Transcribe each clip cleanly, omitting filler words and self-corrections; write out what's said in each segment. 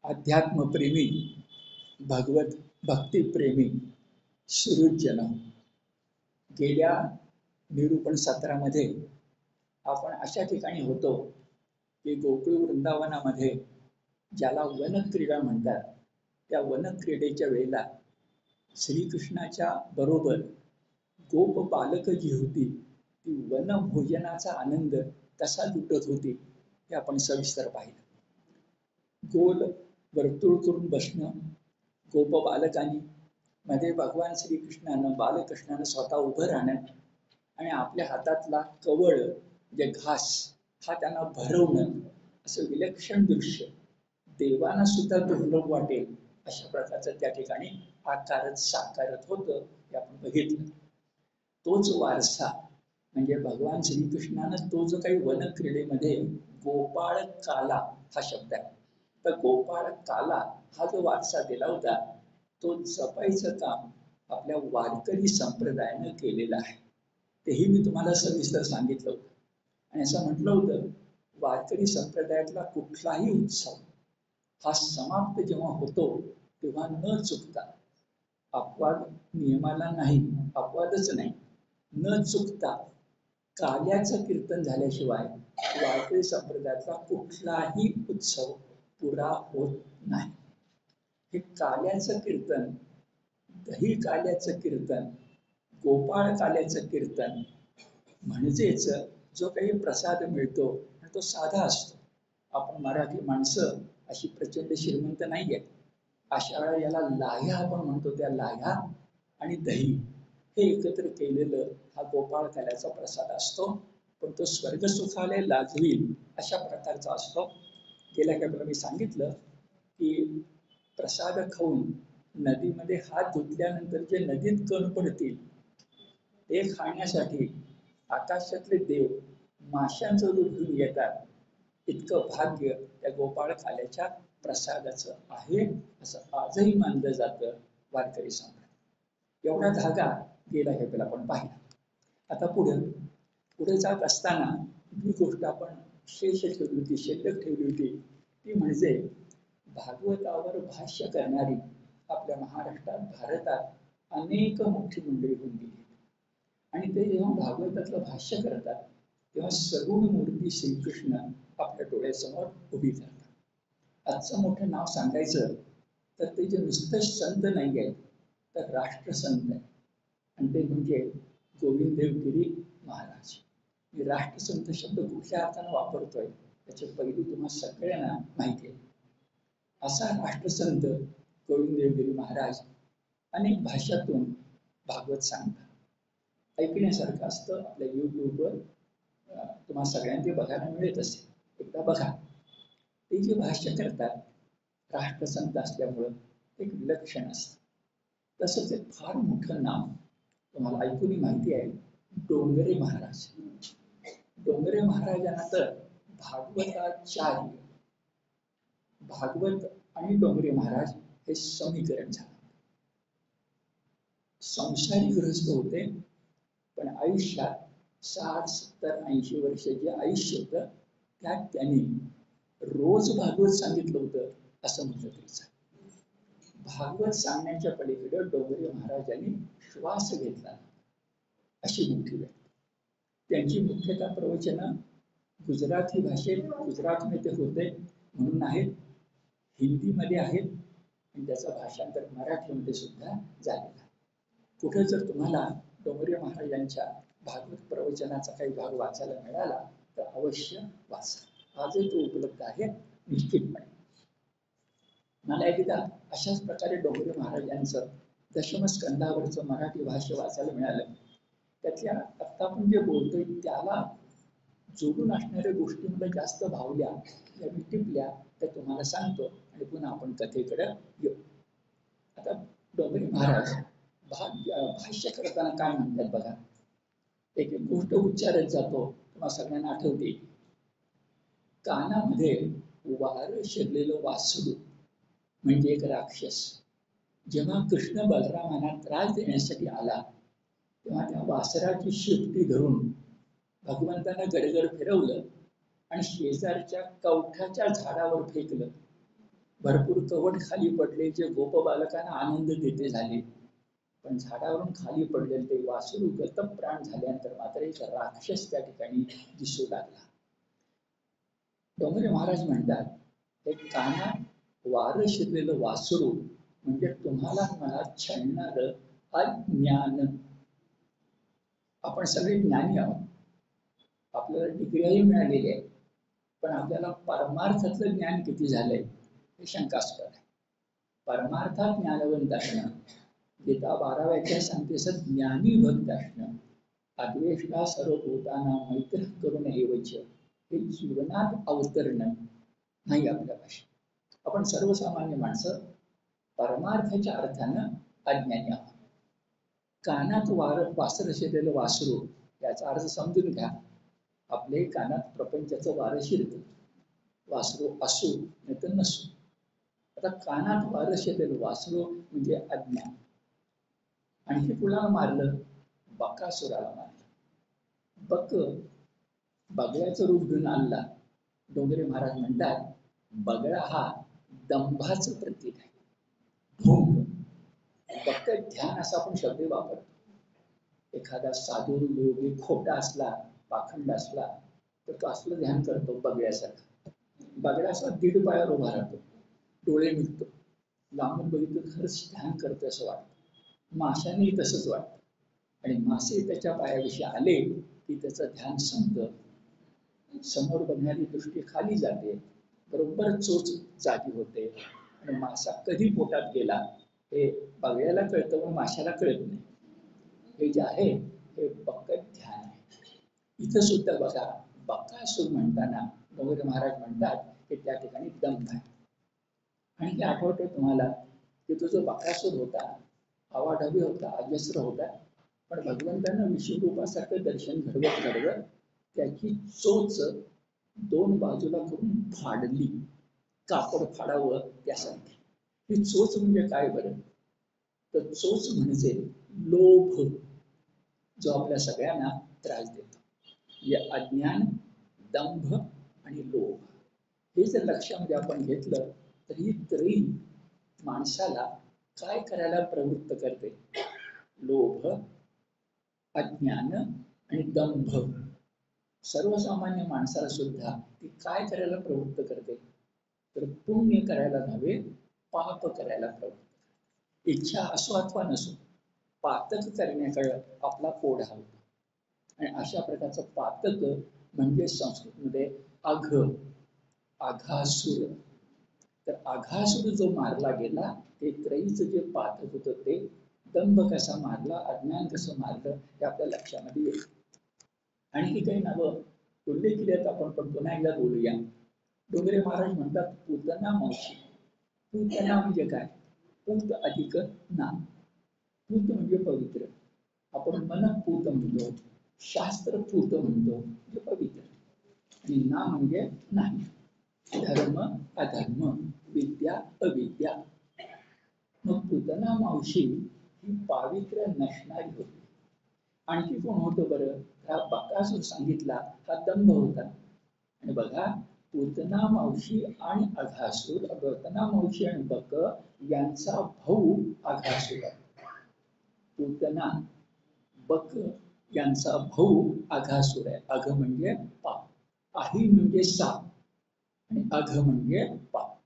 अध्यात्मप्रेमी, भगवत भक्तिप्रेमी सुहृदजन, गेल्या निरूपण सत्रामध्ये आपण अशा ठिकाणी होतो की गोकुळ वृंदावनामध्ये ज्याला वनक्रीडा म्हणतात, त्या वनक्रीडेच्या वेळेला श्रीकृष्णाच्या बरोबर गोप बालक जी होती ती वनभोजनाचा आनंद कसा लुटत होती हे आपण सविस्तर पाहिलं. गोल वर्तुळ करून बसणं गोप बालकांनी, मध्ये भगवान श्रीकृष्णानं बालकृष्णानं स्वतः उभं राहणं आणि आपल्या हातातला कवळ जे घास हा त्यांना भरवणं, असं विलक्षण दृश्य देवांना सुद्धा दुर्लभ वाटेल अशा प्रकारचं त्या ठिकाणी आकारत साकारत होतं हे आपण बघितलं. तोच वारसा म्हणजे भगवान श्रीकृष्णानं तो जो काही वनक्रीडेमध्ये गोपाळ काला हा शब्द आहे, तर गोपाळ काला हा जो वारसा दिला होता तो जपायचं काम आपल्या वारकरी संप्रदायानं केलेलं आहे. तेही मी तुम्हाला सविस्तर सांगितलं होतं आणि असं म्हटलं होतं, वारकरी संप्रदायातला कुठलाही उत्सव हा समाप्त जेव्हा होतो तेव्हा न चुकता, अपवाद नियमाला नाही, अपवादच नाही, न चुकता काल्याचं कीर्तन झाल्याशिवाय वारकरी संप्रदायातला कुठलाही उत्सव पुरा होत नाही. हे काल्याचं कीर्तन, दही काल्याचं कीर्तन, गोपाळ काल्याचं कीर्तन म्हणजेच जो काही प्रसाद मिळतो तो साधा असतो. आपण मराठी माणसं अशी प्रचंड श्रीमंत नाही आहेत. अशा वेळेला याला लाह्या आपण म्हणतो, त्या लाह्या आणि दही हे एकत्र केलेलं हा गोपाळ काल्याचा प्रसाद असतो. पण तो स्वर्ग सुखालय लाजवील अशा प्रकारचा असतो. गेल्या काही मी सांगितलं की प्रसाद खाऊन नदीमध्ये हात धुतल्यानंतर जे नदीत कण पडतील ते खाण्यासाठी आकाशातले देव माशांचं दूध घेऊन येतात. इतकं भाग्य त्या गोपाळ काल्याच्या प्रसादाचं आहे असं आजही मानलं जातं वारकरी संप्रदायात. एवढा धागा गेला हे आपल्याला आपण पाहिला. आता पुढे जात असताना ही गोष्ट आपण शेष ठेवली होती, शिल्लक ठेवली होती, ती म्हणजे भागवतावर भाष्य करणारी आपल्या महाराष्ट्रात, भारतात अनेक मोठी मंडळी होऊन गेली आणि ते जेव्हा भागवतातलं भाष्य करतात तेव्हा सगुण मूर्ती श्रीकृष्ण आपल्या डोळ्यासमोर उभी करतात. आजचं मोठं नाव सांगायचं तर ते जे नुसतं संत नाही आहेत तर राष्ट्रसंत आहे आणि ते म्हणजे गोविंददेवगिरी महाराज. मी राष्ट्रसंत शब्द कुठल्या अर्थानं वापरतोय त्याची पहिली तुम्हाला सगळ्यांना माहिती आहे. असा राष्ट्रसंत गोविंददेवगिरी महाराज अनेक भाषातून भागवत सांगतात. ऐकण्यासारखं असतं. आपल्या युट्यूबवर तुम्हाला सगळ्यांना ते बघायला मिळत असेल, एकदा बघा. ते जे भाष्य करतात राष्ट्रसंत असल्यामुळं एक विलक्षण असतं. तसंच एक फार मोठं नाव तुम्हाला ऐकून माहिती आहे, डोंगरे महाराज. डोंगरे महाराजांना तर भागवताचार्य, भागवत आणि डोंगरे महाराज हे समीकरण झालं. संसारी गृहस्थ होते पण आयुष्यात 60, 70, 80 वर्ष जे आयुष्य होतं त्यात त्यांनी रोज भागवत सांगितलं होतं असं म्हटलं तरी चालेल. भागवत सांगण्याच्या पलीकडे डोंगरे महाराजांनी श्वास घेतला अशी मोठी व्यक्ती. त्यांची मुख्यतः प्रवचनं गुजराती भाषेत, गुजरातमध्ये ते होते म्हणून आहेत, हिंदीमध्ये आहेत आणि त्याचं भाषांतर मराठीमध्ये सुद्धा झालेलं आहे. कुठे जर तुम्हाला डोंगरे महाराजांच्या भागवत प्रवचनाचा काही भाग वाचायला मिळाला तर अवश्य वाचा. आजही तो उपलब्ध आहे निश्चितपणे. मला एकदा अशाच प्रकारे डोंगरे महाराजांचं दशमस्कंधावरचं मराठी भाष्य वाचायला मिळालं. त्यातल्या आता आपण जे बोलतोय त्याला जोडून असणाऱ्या गोष्टी मला जास्त भावल्या, त्या मी टिपल्या, त्या तुम्हाला सांगतो आणि पुन्हा आपण कथेकडे येऊ. आता डोंगरे महाराज भाष्य करताना काय म्हणतात बघा. एक गोष्ट उच्चारत जातो, तुम्हाला सगळ्यांना आठवते. कानामध्ये वारं शिरलेलं वासरू म्हणजे एक राक्षस जेव्हा कृष्ण बलरामांना त्रास देण्यासाठी आला तेव्हा त्या वासराची शेपटी धरून भगवंतांना गडगड फिरवलं आणि शेजारच्या कवठाच्या झाडावर फेकलं भरपूर कवट खाली पडले, जे गोप बालकांना आनंद देते झाले. पण झाडावरून खाली पडलेले ते वासरू गतप्राण झाल्यानंतर मात्र एक राक्षस त्या ठिकाणी दिसू लागला. डोंगरे महाराज म्हणतात, हे कानात वारं शिरलेलं वासरू म्हणजे तुम्हाला मला छळणार अज्ञान. आपण सगळे ज्ञानी आहोत, आपल्याला डिग्र्याही मिळालेली आहे, पण आपल्याला परमार्थातलं ज्ञान किती झालंय हे शंकास्पद आहे. परमार्थात ज्ञानवंत असणं, गीता 12व्या सांगते सर ज्ञानी भक्त असणं, अद्वेषला सर्वभूताना मैत्र करून एवच हे जीवनात अवतरणं नाही आपल्या भाषेत. आपण सर्वसामान्य माणसं परमार्थाच्या अर्थानं अज्ञानी आहोत. कानात वासर शिरलेलं वासरू याचा अर्थ समजून घ्या. आपले कानात प्रपंचाचं वारं शिरतं, वासरू असू नाही तर नसू. आता कानात वारं शिरलेलं वासरू म्हणजे अज्ञान. आणखी कुणाला मारलं? बकासुराला मारलं. बगळ्याचं रूप घेऊन आणला. डोंगरे महाराज म्हणतात, बगळा हा दंभाचं प्रतीक आहे. ढोंग, फक्त ध्यान असा आपण शब्द वापरतो. एखादा साधू योगी खोटा असला, पाखंड असला तर तो असलं ध्यान करतो बगळ्यासारखा. बगळा असा 1.5 पायावर उभा राहतो, डोळे मिटतो, लांबून बघितलं खरंच ध्यान करतो असं वाटतं. माशानेही तसंच वाटतं. आणि मासे त्याच्या पायाविषयी आले की त्याचं ध्यान संपतं, समोर बघणारी दृष्टी खाली जाते, बरोबर चोच जागी होते आणि मासा कधी पोटात गेला हे बगळ्याला कळतं पण माशाला कळत नाही. हे जे आहे हे बक्कट ध्यान आहे. इथं सुद्धा बघा, बकासूर म्हणताना डोंगरे महाराज म्हणतात की त्या ठिकाणी दंभ आहे. आणि ते आठवतं तुम्हाला की तो जो बकासूर होता, आवाढव्य होता, अजस्र होता, पण भगवंतानं विश्वरूपासारखं दर्शन घडवत त्याची चोच 2 बाजूला करून फाडली, कापड फाडावं त्यासाठी. ही चोच म्हणजे काय बरं? तर चोच म्हणजे लोभ, जो आपल्या सगळ्यांना त्रास देतो. या अज्ञान, दंभ आणि लोभ हे जर लक्षामध्ये आपण घेतलं तर ही त्रयी माणसाला काय करायला प्रवृत्त करते? लोभ, अज्ञान आणि दंभ. सर्वसामान्य माणसाला सुद्धा ती काय करायला प्रवृत्त करते? तर पुण्य करायला नव्हे, पाप करायला प्रवृत्त. इच्छा असो अथवा नसो, पातक करण्याकडे आपला ओढा होतो. आणि अशा प्रकारचं पातक म्हणजे संस्कृतमध्ये अघ, आघासुर. तर आघासुर जो मारला गेला ते त्रयीचं जे पातक होतं ते. दंभ कसा मारला, अज्ञान कसं मारलं हे आपल्या लक्षामध्ये येईल. आणखी काही नावं उल्लेख केल्यात आपण, पण पुन्हा एकदा बोलूया. डोंगरे महाराज म्हणतात पूतना मावशी. पूतना म्हणजे काय? पूत अधिक ना. पूत म्हणजे पवित्र. आपण मनपूत म्हणतो, शास्त्रपूत म्हणतो म्हणजे पवित्र. आणि ना म्हणजे नाही. धर्म अधर्म, विद्या अविद्या. मग पूतना मावशी ही पावित्र्य नसणारी होती. आणखी कोण होतं बरं? हा बकासूर सांगितला, हा दंभ होता. आणि बघा, पूतना मावशी आणि अघासूर, पूतना मावशी आणि बक यांचा भाऊ अघासूर आहे. पूतना, बक यांचा भाऊ अघासूर आहे. अघ म्हणजे पाप, आही म्हणजे साप आणि अघ म्हणजे पाप.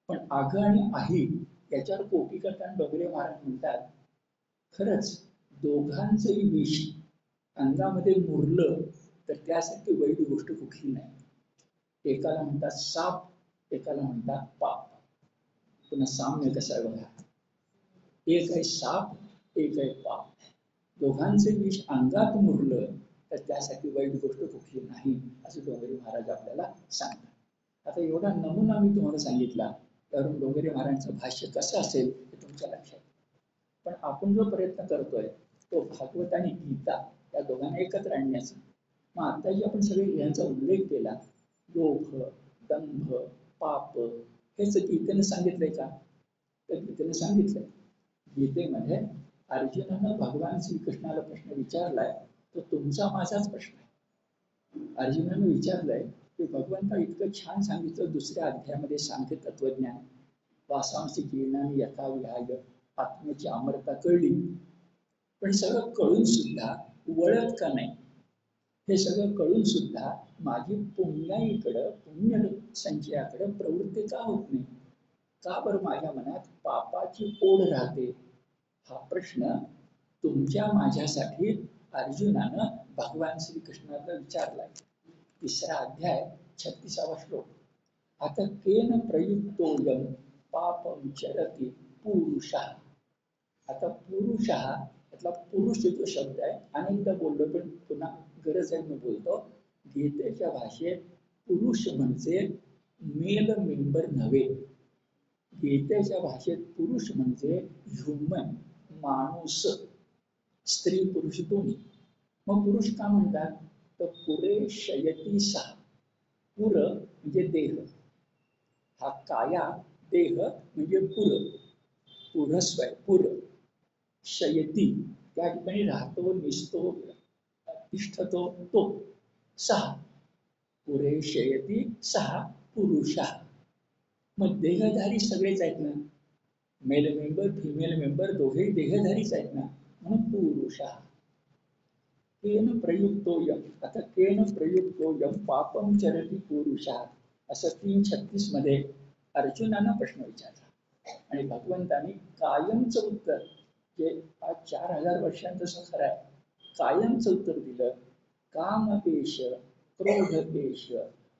पण अघ आणि आही याच्यावर कोटी करताना डोंगरे महाराज म्हणतात, खरंच दोघांचंही विष अंगामध्ये मुरलं तर त्यासाठी वाईट गोष्ट कुठली नाही. एकाला म्हणतात साप, एकाला म्हणतात पाप. पुन्हा साम्य कसं आहे बघा, एक आहे साप, एक आहे पाप. दोघांचे विष अंगात मुरलं तर त्यासाठी वाईट गोष्ट कुठली नाही, असं डोंगरे महाराज आपल्याला सांगतात. आता एवढा नमुना मी तुम्हाला सांगितला, त्यावरून डोंगरे महाराजांचं भाष्य कसं असेल हे तुमच्या लक्षात. पण आपण जो प्रयत्न करतोय तो भागवत आणि गीता या दोघांना एकत्र आणण्याचा. मग आता जे आपण सगळे यांचा उल्लेख केला, लोभ, दंभ, पाप, हेच गीतेने सांगितलंय का? तर गीतेने सांगितलंय. गीतेमध्ये अर्जुनानं भगवान श्रीकृष्णाला प्रश्न विचारलाय, तो तुमचा माझाच प्रश्न आहे. अर्जुनानं विचारलंय की भगवंता इतकं छान सांगितलं दुसऱ्या अध्यायामध्ये सांख्य तत्वज्ञान, वासांशी जीर्णाने यथा विहाय आत्म्याची अमरता कळली. पण सगळं कळून सुद्धा वळत का नाही? हे सगळं कळून सुद्धा माझी पुण्य संचयाकडे प्रवृत्ती का होत नाही? का बरं माझ्या मनात पापाची ओढ राहते? हा प्रश्न तुमच्या माझ्यासाठी अर्जुनानं भगवान श्रीकृष्णाला विचारलाय. 3रा अध्याय 36वा श्लोक. आता केन प्रयुक्तोयम पापं चरति पुरुषः. आता पुरुषः यातला पुरुष जो शब्द आहे, अनेकदा बोललो पण पुन्हा गरज आहे मी बोलतो. गीतेच्या भाषेत पुरुष म्हणजे मेल मेंबर नव्हे. गीतेच्या भाषेत पुरुष म्हणजे ह्युमन, माणूस, स्त्री पुरुष दोन्ही. मग पुरुष का म्हणतात? तर पुरे शयती सहा. पुर म्हणजे देह, हा काया देह म्हणजे पुर, पुरस्वय पुर. शयती त्या ठिकाणी राहतो, निसतो, तिष्ठतो तो. सहा पुरे शयती सहा पुरुषा. मग देहधारी सगळेच आहेत ना, मेल मेंबर फिमेल मेंबर दोघेही देहधारीच आहेत ना, म्हणून पुरुषा. केन प्रयुक्तोयम. आता केन प्रयुक्तोयम पापम चरति पुरुषा, असं 3:36 मध्ये अर्जुनानं प्रश्न विचारला. आणि भगवंतांनी कायमचं उत्तर, जे आज 4000 वर्षांचं संसार आहे, कायमचं उत्तर दिलं. काम एष क्रोध एष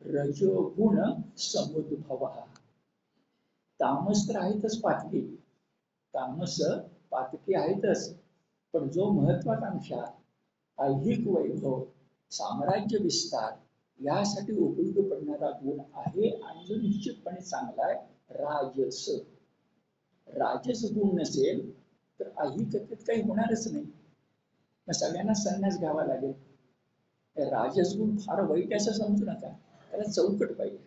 रजोगुण समुद्भव. तामस तर आहेतच पातकी, तामस पातकी आहेतच, पण जो महत्वाकांक्षा, ऐहिक वैभव, साम्राज्य विस्तार यासाठी उपयुक्त पडणारा गुण आहे आणि जो निश्चितपणे चांगला आहे, राजस. राजस गुण नसेल तर ऐहिकतेत काही होणारच नाही. मग सगळ्यांना संन्यास घ्यावा लागेल. राजस गुण फार वाईट असं समजू नका, त्याला चौकट पाहिजे.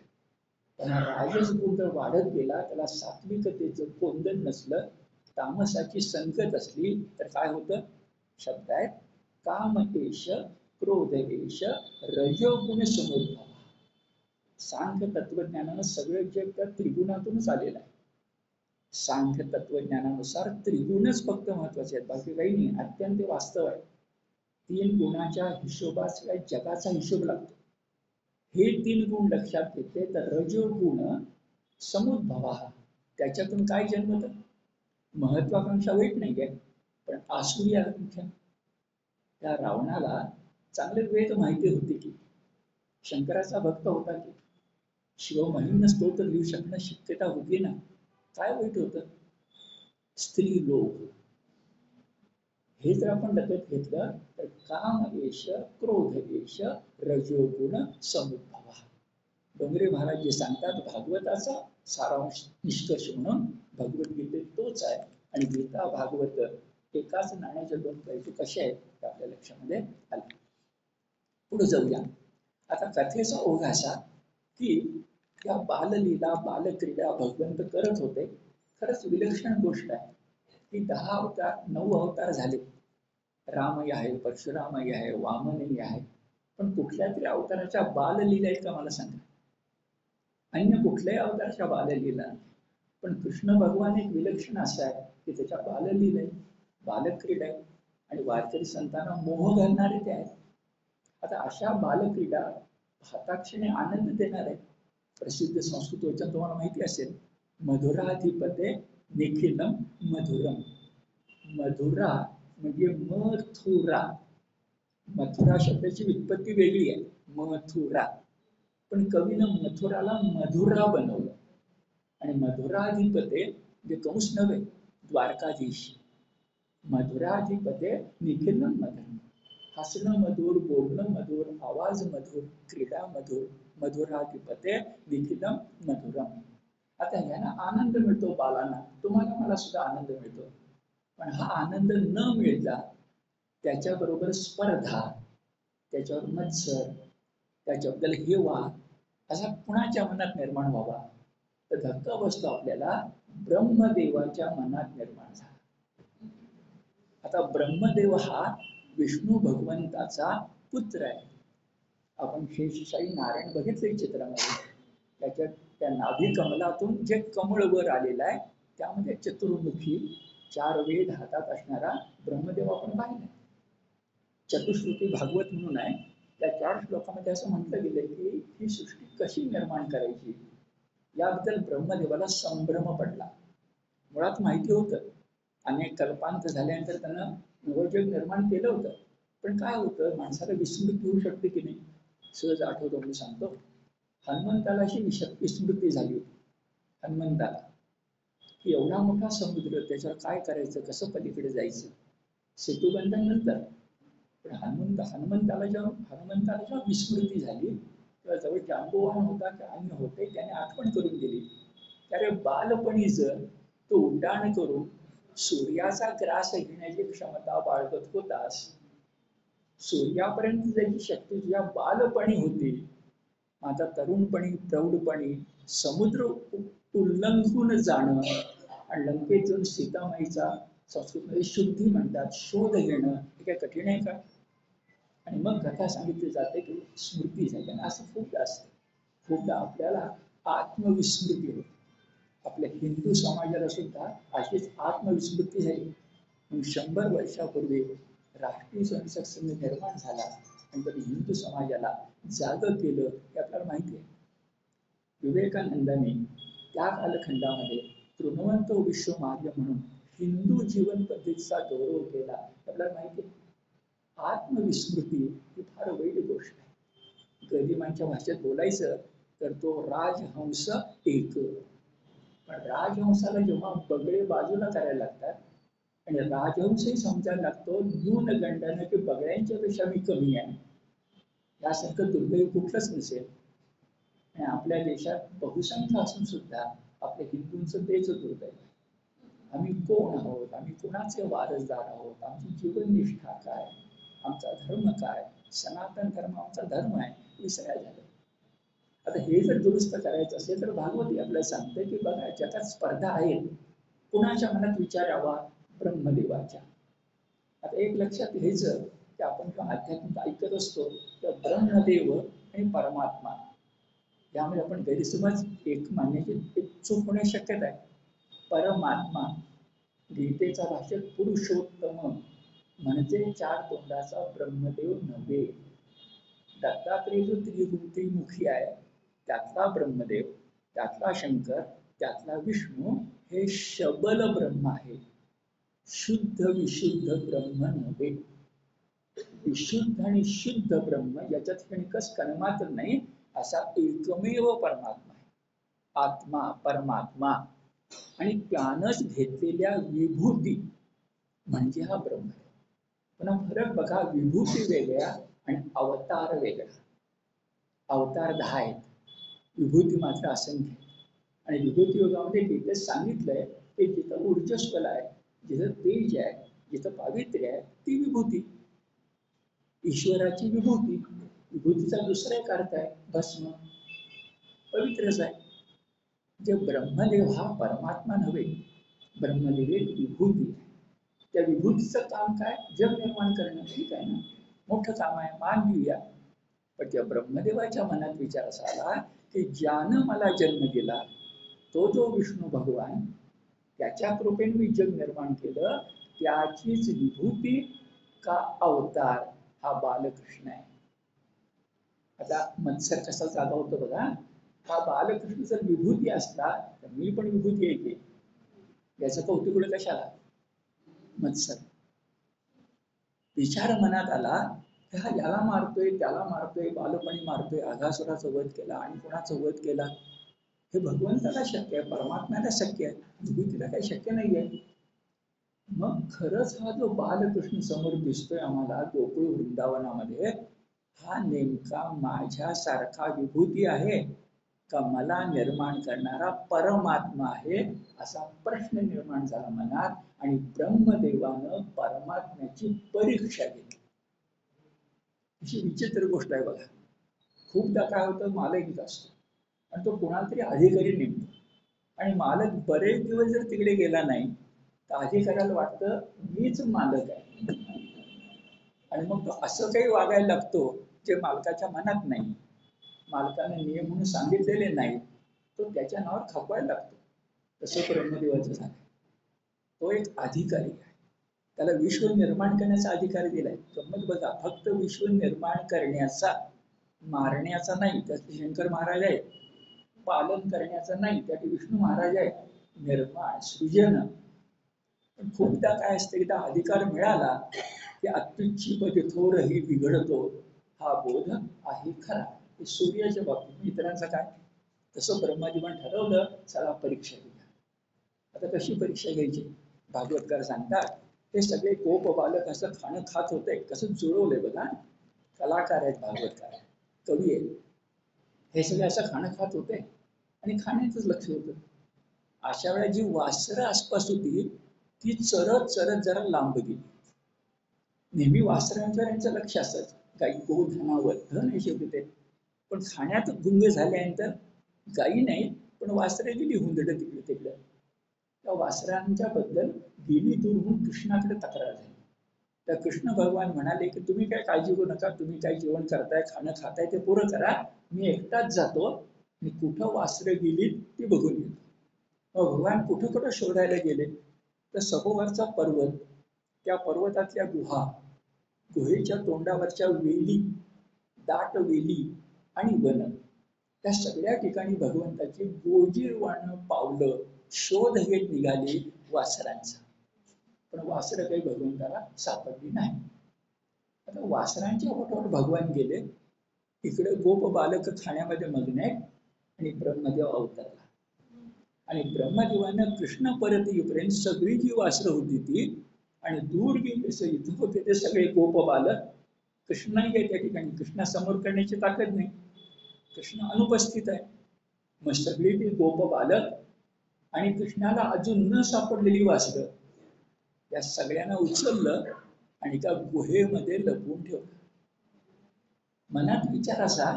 पण राजस गुण जर वाढत गेला, त्याला सात्विकतेचं कोंदण नसलं, तामसाची संगत असली तर काय होतं? शब्द आहेत काम एष क्रोध एष रजोगुण समुद्भव. सांख्य तत्वज्ञानानं सगळं जग त्या त्रिगुणातूनच आलेलं आहे. सांख्य तत्वज्ञानानुसार त्रिगुणच फक्त महत्वाचे आहेत, बाकी काही नाही. अत्यंत वास्तव आहे. 3 गुणाच्या हिशोबाशिवाय जगाचा हिशोब लागतो. हे 3 गुण लक्षात घेतले तर रजोगुण समुद्भव, त्याच्यातून काय जन्मत? महत्वाकांक्षा वाईट नाही आहे, पण आसुरी आकांक्षा. त्या रावणाला चांगले वेद माहिती होते की, शंकराचा भक्त होता की, शिवमहिम्न स्तोत्र लिहू शकणं शक्यता होती ना. काय वाईट होतं? स्त्री लोक. हे जर आपण लक्षात घेतलं तर काम एष क्रोध एष रजोगुण समुद्भव. डोंगरे महाराज जे सांगतात, भागवताचा सारांश निष्कर्ष म्हणून भगवद्गीतेत तोच आहे. आणि गीता भागवत एकाच नाण्याच्या 2 पैलू कसे आहेत ते आपल्या लक्षामध्ये आले. पुढे जाऊया. आता कथेचा ओघ असा की या बाललीला बालक्रीडा भगवंत करत होते. खरंच विलक्षण गोष्ट आहे की 10 अवतार 9 अवतार झाले. रामही आहे, परशुरामही आहे, वामनही आहे, पण कुठल्या तरी अवताराच्या बाललीला आहेत का मला सांगा? अन्य कुठल्याही अवताराच्या बाललीला. पण कृष्ण भगवान एक विलक्षण असा आहे की त्याच्या बाललीला आहे, बालक्रीडा आहे, आणि वारकरी संतांना मोह घालणारे ते आहेत. आता अशा बालक्रीडा हाताक्षणी आनंद देणार आहे. प्रसिद्ध संस्कृत वचन तुम्हाला माहिती असेल, मधुराधिपते निखिलम मधुरम. मधुरा म्हणजे मथुरा. मथुरा शब्दाची व्युत्पत्ती वेगळी आहे, मथुरा. पण कवीनं मथुराला मधुरा बनवलं. आणि मधुराधिपते म्हणजे कंस नव्हे, द्वारकाधीश. मधुराधिपते निखिलम मधुरम. हसणं मधुर, बोलणं मधुर, आवाज मधुर, क्रीडा मधुर. मधुराधिपते निखिलम मधुरम. आता ह्याला आनंद मिळतो बालांना, तुम्हाला मला सुद्धा आनंद मिळतो. पण हा आनंद न मिळता त्याच्याबरोबर स्पर्धा, त्याच्यावर मत्सर, त्याच्याबद्दल हेवा असा कुणाच्या मनात निर्माण व्हावा? तर धक्का बसतो आपल्याला, ब्रह्मदेवाच्या मनात निर्माण झाला. आता ब्रह्मदेव हा विष्णू भगवंताचा पुत्र आहे. आपण शेषशाही नारायण बघितले चित्रामध्ये, त्याच्यात त्या नाभी कमलातून जे कमळ वर आलेलं आहे त्यामध्ये चतुर्मुखी 4 वेद हातात असणारा ब्रह्मदेव आपण पाहिला. चतुश्रुती भागवत म्हणून आहे, त्या 4 श्लोकामध्ये असं म्हटलं गेलं की ही सृष्टी कशी निर्माण करायची याबद्दल ब्रह्मदेवाला संभ्रम पडला. मुळात माहिती होतं, अनेक कल्पांत झाल्यानंतर त्यानं नवजग निर्माण केलं होतं. पण काय होतं, माणसाला विस्मृती होऊ शकते की नाही. सहज आठवतो मी सांगतो. हनुमंताला अशी विस्मृती झाली होती. हनुमंताला की एवढा मोठा समुद्र, त्याच्यावर काय करायचं, कसं पलीकडे जायचं. सेतुबंधानंतर पण हनुमंताला जेव्हा विस्मृती झाली तेव्हा जवळ जांबुवाहन होता की अन्य होते, त्याने आठवण करून दिली. त्यारे बालपणीच तो उड्डाण करून सूर्याचा ग्रास घेण्याची क्षमता बाळगत होतास. सूर्यापर्यंत जायची शक्ती तुझ्या बालपणी होती. आता तरुणपणी प्रौढपणी समुद्र उल्लंघून जाणं आणि लंकेत जाऊन सीतामाईचा संस्कृतमध्ये शुद्धी म्हणतात, शोध घेणं, हे काय कठीण आहे का. आणि मग कथा सांगितली जाते की स्मृती झाली. आणि असं खूपदा असतं, खूपदा आपल्याला आत्मविस्मृती होते. आपल्या हिंदू समाजाला सुद्धा अशीच आत्मविस्मृती झाली. मग 100 वर्षापूर्वी राष्ट्रीय स्वयंसेवक संघ निर्माण झाला आणि त्यांनी हिंदू समाजाला जागं केलं हे आपल्याला माहिती आहे. विवेकानंदांनी त्या कालखंडामध्ये तृणवंत विश्वमार्य म्हणून हिंदू जीवन पद्धतीचा गौरव केला आपल्याला माहिती आहे. आत्मविस्मृती ही फार वाईट गोष्ट आहे. गरिबांच्या भाषेत बोलायचं तर तो राजहंस एक. पण राजहंसाला जेव्हा बगळे बाजूला करायला लागतात आणि राजहंसही समजायला लागतो न्यूनगंडाने की बगळ्यांच्या पेक्षा मी कमी आहे, यासारखं दुर्दैव कुठलंच नसेल. आणि आपल्या देशात बहुसंख्य असून सुद्धा आपल्या हिंदूंचं तेच दुर्दैव आहे. आम्ही कोण आहोत, आम्ही कोणाचे वारसदार आहोत, आमची जीवननिष्ठा काय, आमचा धर्म काय, सनातन धर्म आमचा धर्म आहे, विसरायला झालं. आता हे जर दुरुस्त करायचं असेल तर भागवती आपल्याला सांगते की बघा जगात स्पर्धा आहेत, कुणाच्या मनात विचार यावा, ब्रह्मदेवाच्या. आता एक लक्षात घ्यायचं की आपण जेव्हा आध्यात्मिक ऐकत असतो तेव्हा ब्रह्मदेव आणि परमात्मा यामुळे आपण गैरसमज एक मानण्याची एक चूक होण्याची शक्यता आहे. परमात्मा गीतेचा भाषेत पुरुषोत्तम म्हणजे 4 तोंडाचा ब्रह्मदेव नव्हे. दत्तात्रेय जो त्रिमुखी आहे त्यातला ब्रह्मदेव, त्यातला शंकर, त्यातला विष्णू हे शबल ब्रह्म आहे. शुद्ध विशुद्ध ब्रह्म नव्हे. विशुद्ध आणि शुद्ध ब्रह्म याच्यात क्षणिकच कणमात्र नाही असा एकमेव परमात्मा आहे. आत्मा परमात्मा आणि त्यानंच घेतलेल्या विभूती म्हणजे हा ब्रह्म आहे. पण फरक बघा, विभूती वेगळ्या आणि अवतार वेगळा. अवतार 10 आहेत, विभूती मात्र असंख्य. आणि विभूती योगामध्ये तिथे सांगितलंय की जिथं ऊर्जस्वल आहे, जिथं तेज आहे, जिथं पावित्र्य आहे ती विभूती. ईश्वराची विभूती, विभूतीचा दुसरा एक अर्थ आहे भस्म, पवित्रच आहे. जे ब्रह्मदेव हा परमात्मा नव्हे, ब्रह्मदेव एक विभूती आहे. त्या विभूतीचं काम काय, जग निर्माण करणं. ठीक आहे ना, मोठं काम आहे, मान घेऊया. पण त्या ब्रह्मदेवाच्या मनात विचार असा आला की ज्यानं मला जन्म दिला तो जो विष्णू भगवान, त्याच्या कृपेने मी जग निर्माण केलं, त्याचीच विभूती का अवतार हा बालकृष्ण आहे. आता मत्सर कसा जागा होतो बघा. हा बालकृष्ण जर विभूती असला तर मी पण विभूती आहे की, याचं कौतुक कशाला. मत्सर विचार मनात आला की हा याला मारतोय, त्याला मारतोय, बालपणी मारतोय, अघासुराचा वध केला आणि कोणाचा वध केला. हे भगवंताला शक्य आहे, परमात्म्याला शक्य आहे, विभूतीला काही शक्य नाहीये. मग खरंच हा जो बालकृष्ण समोर दिसतोय आम्हाला गोकुळ वृंदावनामध्ये, हा नेमका माझ्यासारखा विभूती आहे का मला निर्माण करणारा परमात्मा आहे, असा प्रश्न निर्माण झाला मनात. आणि ब्रह्मदेवानं परमात्म्याची परीक्षा घेतली. अशी विचित्र गोष्ट आहे बघा. खूपदा काय होतं, मालक असतो आणि तो कोणाला तरी अधिकारी नेमतो आणि मालक बरेच दिवस जर तिकडे गेला नाही तर अधिकाऱ्याला वाटतं मीच मालक आहे. आणि मग तो असं काही वागायला लागतो जे मालकाच्या मनात नाही, मालकाने नियम म्हणून सांगितलेले नाही. तो त्याच्या नावावर खपवायला लागतो. तसं ब्रह्मदेवाचं झालं. तो एक अधिकारी आहे, त्याला विश्व निर्माण करण्याचा अधिकार दिलाय. गंमत बघा, फक्त विश्व निर्माण करण्याचा, मारण्याचा नाही. त्यात शंकर महाराज आहे. पालन करण्याचा नाही, त्यात विष्णू महाराज आहे. निर्माण, सृजन. पण खूपदा काय असतं, एकदा अधिकार मिळाला की अत्युच्ची पदी थोरही बिघडतो, हा बोध आहे खरा. हे सूर्याच्या बाबतीत. इतरांचं काय? तसं ब्रह्मदेवाने ठरवलं, चला परीक्षा घेऊया. आता कशी परीक्षा घ्यायची? भागवतकार सांगतात, ते सगळे गोप बालक असं खाणं खात होते. कसं जुळवलंय बघा. कलाकार आहेत, भागवतकार कवी आहेत. हे सगळे असं खाणं खात होते आणि खाण्यातच लक्ष होतं. अशा वेळेला जी वासरं आसपास होती ती चरत चरत जरा लांब गेली. नेहमी वासरांचं यांचं लक्ष असायचं, गाई गोधनावर, धन हे शेवटी ते. पण खाण्यात गुंग झाल्यानंतर गायी नाही, पण वासरं गेली हुंदडत तिकडे तिकडे. त्या वासरांच्या बद्दल गेली दूर होऊन कृष्णाकडे तक्रार झाली. तर कृष्ण भगवान म्हणाले की तुम्ही काय काळजी करू नका, तुम्ही काय जेवण करताय, खाणं खाताय ते पुरं करा, मी एकटाच जातो आणि कुठं वासरं गेली ती बघून येतो. मग भगवान कुठं कुठं शोधायला गेले, तर सभोवरचा पर्वत, त्या पर्वतातल्या गुहा, गुहेच्या तोंडावरच्या वेली, दाट वेली आणि वन, त्या सगळ्या ठिकाणी भगवंताची गोजीरवाणं पावलं शोध घेत निघाले वासरांचा. पण वासरं काही भगवंताला सापडली नाही. आता वासरांच्या ओठावर भगवान गेले, इकडे गोप बालक खाण्यामध्ये मग्न आहेत आणि ब्रह्मदेव अवतरला. आणि ब्रह्मदेवानं कृष्ण परत येईपर्यंत सगळी जी वासरं होती ती, आणि दूर गेले इथं होते ते सगळे गोप बालक, कृष्ण नाही आहे त्या ठिकाणी. कृष्णा समोर करण्याची ताकद नाही, कृष्ण अनुपस्थित आहे. मग सगळी ती गोप बालक आणि कृष्णाला अजून न सापडलेली वासरं, या सगळ्यांना उचललं आणि त्या गुहेमध्ये लपवून ठेवलं. मनात विचार असा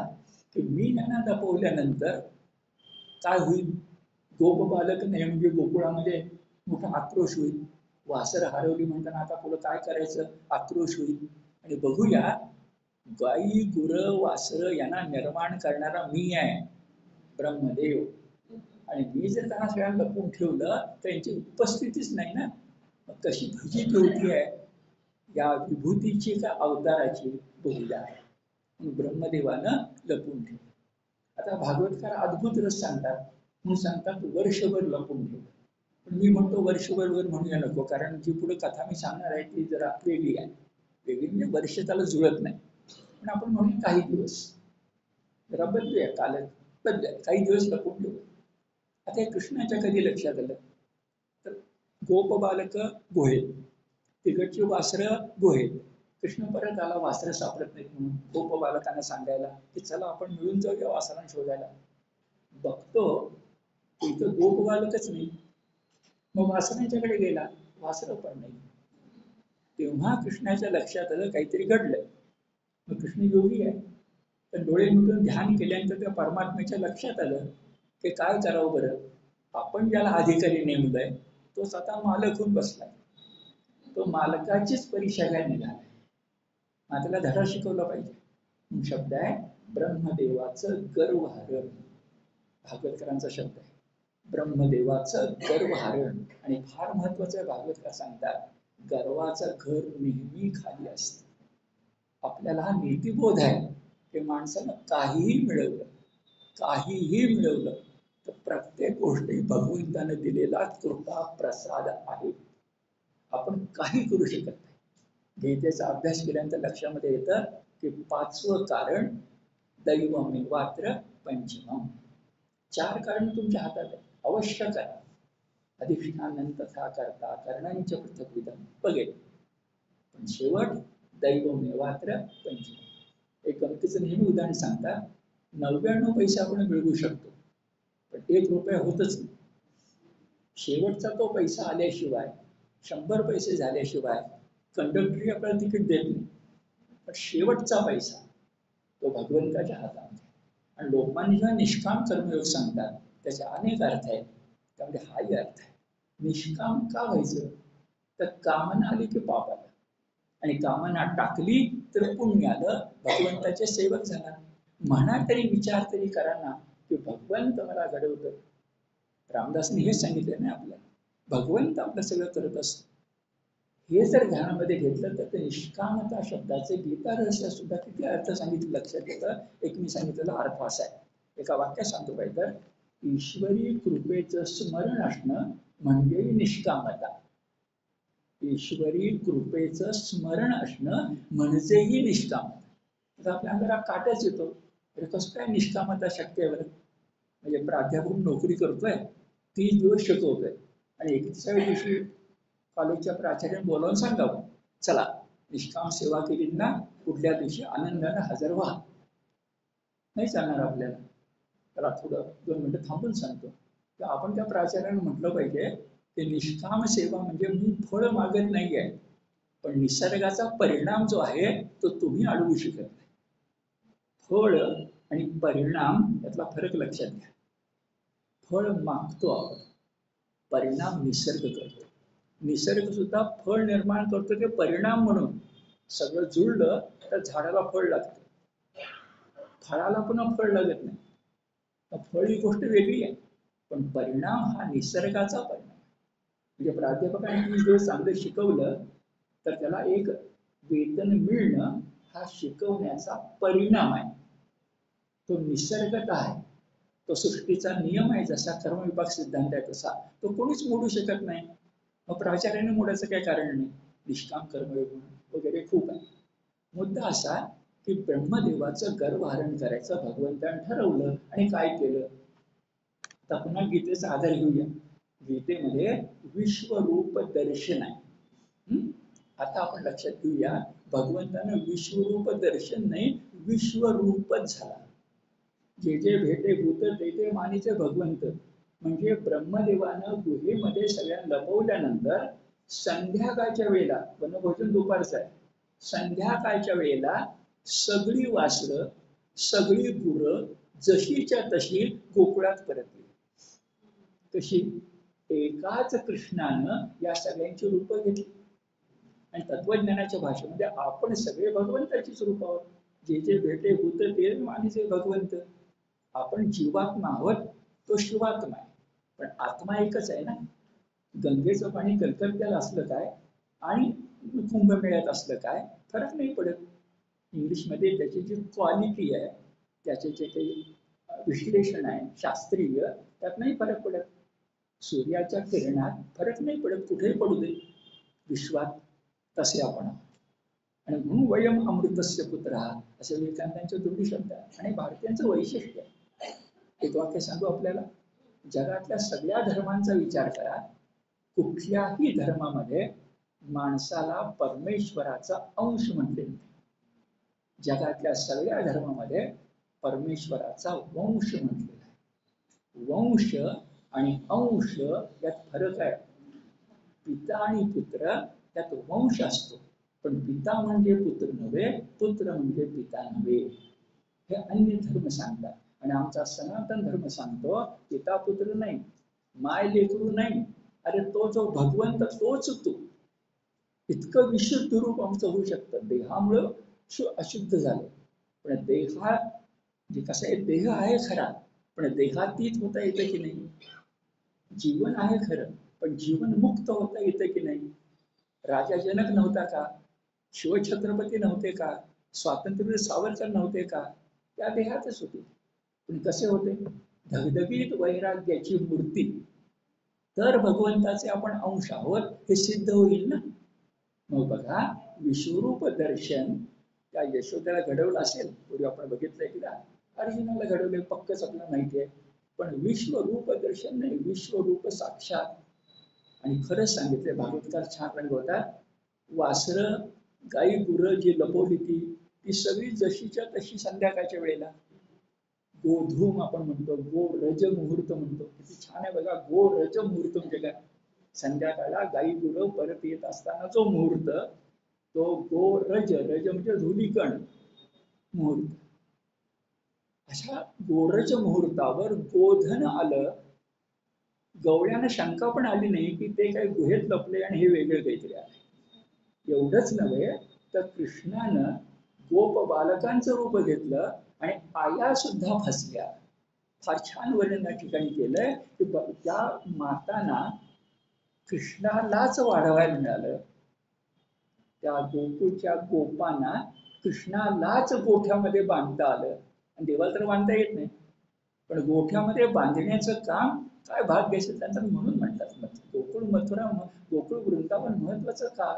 की मी यांना लपवल्यानंतर काय होईल? गोप बालक नाही म्हणजे गोकुळामध्ये मोठा आक्रोश होईल. वासर हरवली म्हणताना आता पुढे काय करायचं, आक्रोश होईल. आणि बघूया, गाई गुरं वासरं यांना निर्माण करणारा मी आहे, ब्रह्मदेव. आणि मी जर त्यांना सगळ्यांना लपवून ठेवलं तर यांची उपस्थितीच नाही ना. मग कशी भजी ठेवती आहे या विभूतीची का अवताराची, बघूया. ब्रह्मदेवानं लपवून ठेवलं. आता भागवतकार अद्भुत रस सांगतात, म्हणून सांगतात वर्षभर लपून ठेवलं. पण मी म्हणतो वर्षभर म्हणूया नको, कारण जी पुढे कथा मी सांगणार आहे ती जरा वेगळी आहे. वेगळी म्हणजे वर्ष त्याला जुळत नाही, पण आपण म्हणून काही दिवस जरा बदलूया, काल बदलूया, काही दिवस लपून ठेवू. आता हे कृष्णाच्या कधी लक्षात आलं, तर गोप बालक गुहेत, तिकडची वासरं गुहेत. कृष्ण परत आला, वासरं सापडत नाहीत म्हणून गोप बालकांना सांगायला की चला आपण मिळून जाऊया वासरांना शोधायला. बघतो इथं गोप बालकच नाही. मग वासरांच्याकडे गेला, वासरं पण नाही. तेव्हा कृष्णाच्या लक्षात आलं काहीतरी घडलंय. मग कृष्ण योगी आहे, तर डोळे मिटून ध्यान केल्यानंतर त्या परमात्म्याच्या लक्षात आलं की काय करावं बरं. आपण ज्याला अधिकारी नेमलंय तोच आता मालक होऊन बसलाय. तो मालकाचीच परीक्षा घ्यायला निघालाय. त्याला धडा शिकवला पाहिजे. शब्द आहे ब्रह्मदेवाचं गर्वहरण, भागवतकरांचा शब्द आहे. ब्रह्मदेवाचं गर्वहरण. आणि फार महत्वाचं भागवतकर सांगतात, गर्वाचं घर नेहमी खाली असतं. आपल्याला हा नीतिबोध आहे की माणसानं काहीही मिळवलं तर प्रत्येक गोष्टी भगवंतानं दिलेला कृपा प्रसाद आहे. आपण काही करू शकत नाही. गीतेचा अभ्यास केल्यानंतर लक्षामध्ये येतं की 5वं कारण दैवमेवात्र पंचमम्. 4 कारण तुमच्या हातात आहे, अवश्य करा. अधिष्ठानं तथा करता करणांच पृथक्विदं बघेल. पण शेवट दैवमेवात्र पंचमम्. एक गमतीचं नेहमी उदाहरण सांगतात, 99 पैसे आपण मिळवू शकतो, पण 1 रुपया होतच नाही. शेवटचा तो पैसा आल्याशिवाय, 100 पैसे झाल्याशिवाय कंडक्टरी आपल्याला तिकीट देत नाही. पण शेवटचा पैसा तो भगवंताच्या हातामध्ये. आणि लोकमान्य जेव्हा निष्काम कर्मयोग सांगतात त्याचे अनेक अर्थ आहेत, त्यामध्ये हाही अर्थ आहे. निष्काम का व्हायचं, तर कामना आली की पाप आलं, आणि कामना टाकली तर पुण्य आलं, भगवंताचे सेवक झाला. म्हणा तरी, विचार तरी करा ना, की भगवंत मला घडवतं. रामदासने हेच सांगितलं ना आपल्याला, भगवंत आपलं सगळं करत असतो. हे जर ध्यानामध्ये घेतलं तर ते निष्कामता शब्दाचे गीता रहस्य सुद्धा किती अर्थ सांगितले लक्षात येतं. एक मी सांगितलेला अर्थ असा आहे, एका वाक्यात सांगतो काय तर, ईश्वरी कृपेचं स्मरण असणं म्हणजे निष्कामता. ईश्वरी कृपेचं स्मरण असणं म्हणजेही निष्कामता. तर आपल्या अंगाला काटच येतो, अरे कसं काय निष्कामता शक्य आहे बरं. म्हणजे प्राध्यापक नोकरी करतोय, 30 दिवस शिकवतोय आणि 31व्या दिवशी कॉलेजच्या प्राचार्याने बोलावून सांगावं, चला निष्काम सेवा केली ना कुठल्या दिवशी आनंदाने हजर व्हा. नाही चालणार आपल्याला. त्याला थोडं 2 मिनिटं थांबून सांगतो, तर आपण त्या प्राचार्याने म्हटलं पाहिजे की निष्काम सेवा म्हणजे मी फळ मागत नाही आहे, पण निसर्गाचा परिणाम जो आहे तो तुम्ही अडवू शकत नाही. फळ आणि परिणाम यातला फरक लक्षात घ्या. फळ मागतो आपण, परिणाम निसर्ग करतो. निसर्ग सुद्धा फळ निर्माण करतो ते परिणाम म्हणून. सगळं जुळलं तर झाडाला फळ लागतं, फळाला पुन्हा फळ लागत नाही. फळ ही गोष्ट वेगळी आहे, पण परिणाम हा निसर्गाचा परिणाम. म्हणजे प्राध्यापकांनी जर चांगलं शिकवलं तर त्याला एक वेतन मिळणं हा शिकवण्याचा परिणाम आहे. तो निसर्गत आहे, तो सृष्टीचा नियम आहे. जसा कर्मविभाग सिद्धांत आहे तसा तो कोणीच मोडू शकत नाही. मग प्राचार्याने मोडायचं काही कारण नाही. निष्काम कर्मयोग वगैरे खूप आहे. मुद्दा असा की ब्रह्मदेवाचं गर्भधारण करायचं भगवंताने ठरवलं आणि काय केलं. आता पुन्हा गीतेचा आधार घेऊया. गीतेमध्ये विश्वरूप दर्शन आहे. आता आपण लक्षात घेऊया, भगवंतानं विश्वरूप दर्शन नाही, विश्वरूपच झाला. जे जे भेटे भूत ते ते मानीचे भगवंत. म्हणजे ब्रह्मदेवानं गुहेमध्ये सगळ्यांना लपवल्यानंतर संध्याकाळच्या वेळेला, वनभोजन दुपारचं आहे, संध्याकाळच्या वेळेला सगळी वासरं सगळी गुरं जशीच्या तशी गोकुळात परतली. कशी? एकाच कृष्णानं या सगळ्यांची रूप घेतली. आणि तत्वज्ञानाच्या भाषेमध्ये आपण सगळे भगवंताचीच रूप आहोत. जे जे भेटे भूत ते मानीचे भगवंत. आपण जीवात्मा आहोत, तो शिवात्मा आहे, पण आत्मा एकच आहे ना. गंगेचं पाणी कलकत्त्याला असलं काय आणि कुंभमेळ्यात असलं काय फरक नाही पडत. इंग्लिशमध्ये त्याची जी क्वालिटी आहे, त्याचे जे काही विश्लेषण आहे शास्त्रीय, त्यात नाही फरक पडत. सूर्याच्या किरणात फरक नाही पडत, कुठेही पडू दे विश्वात. तसे आपण, आणि म्हणून वयम अमृतस्य पुत्र असे विवेकानंदांचे दोन्ही शब्द आहे. आणि भारतीयांचं वैशिष्ट्य आहे, एक वाक्य सांगू आपल्याला. जगातल्या सगळ्या धर्मांचा विचार करा, कुठल्याही धर्मामध्ये माणसाला परमेश्वराचा अंश म्हटले. जगातल्या सगळ्या धर्मामध्ये परमेश्वराचा वंश म्हटलेला आहे. वंश आणि अंश यात फरक आहे. पिता आणि पुत्र त्यात वंश असतो, पण पिता म्हणजे पुत्र नव्हे, पुत्र म्हणजे पिता नव्हे, हे अन्य धर्म सांगतात. आणि आमचा सनातन धर्म सांगतो पिता पुत्र नाही, माय लेकरू नाही, अरे तो जो भगवंत तोच तू. इतकं विशुद्ध रूप आमचं होऊ शकतं. देहामुळं अशुद्ध झालं, पण देहा जे कसं आहे, देह आहे खरा, पण देहातीत होता येतं की नाही. जीवन आहे खरं, पण जीवन मुक्त होता येतं की नाही. राजा जनक नव्हता का, शिवछत्रपती नव्हते का, स्वातंत्र्य सावरकर नव्हते का, त्या देहातच होते. पण कसे होते? धगधगीत वैराग्याची मूर्ती. तर भगवंताचे आपण अंश आहोत हे सिद्ध होईल ना. मग बघा, विश्वरूप दर्शन त्या यशोदेला घडवलं असेल, पूर्वी आपण बघितलंय की ना, अर्जुनाला घडवले पक्कच आपल्याला माहिती आहे. पण विश्वरूप दर्शन नाही, विश्वरूप साक्षात. आणि खरंच सांगितले, भागवतकार छान रंगवतात. वासरं गाई गुरं जी लपवली ती सगळी जशीच्या तशी संध्याकाळच्या वेळेला गोधूम आपण म्हणतो, गो रज मुहूर्त म्हणतो. किती छान आहे बघा, गो रज मुहूर्त म्हणजे काय. संध्याकाळला गाई गुरं परत येत असताना जो मुहूर्त, तो गो रज, रज म्हणजे धुलीकण मुहूर्त. अशा गोरज मुहूर्तावर गोधन आलं. गवळ्यानं शंका पण आली नाही की ते काही गुहेत लपले आणि हे वेगळे काहीतरी आहे. एवढंच नव्हे तर कृष्णानं गोप बालकांचं रूप घेतलं आणि आया सुद्धा फसल्या. फार छान वर्णन या ठिकाणी केलंय की त्या मातांना कृष्णालाच वाढवायला मिळालं. त्या गोकुळच्या गोपांना कृष्णालाच गोठ्यामध्ये बांधता आलं. आणि देवाला तर बांधता येत नाही, पण गोठ्यामध्ये बांधण्याचं काम काय भाग्य असेल त्यांचं. म्हणून म्हणतात गोकुळ मथुरा गोकुळ वृंदावन महत्वाचं का,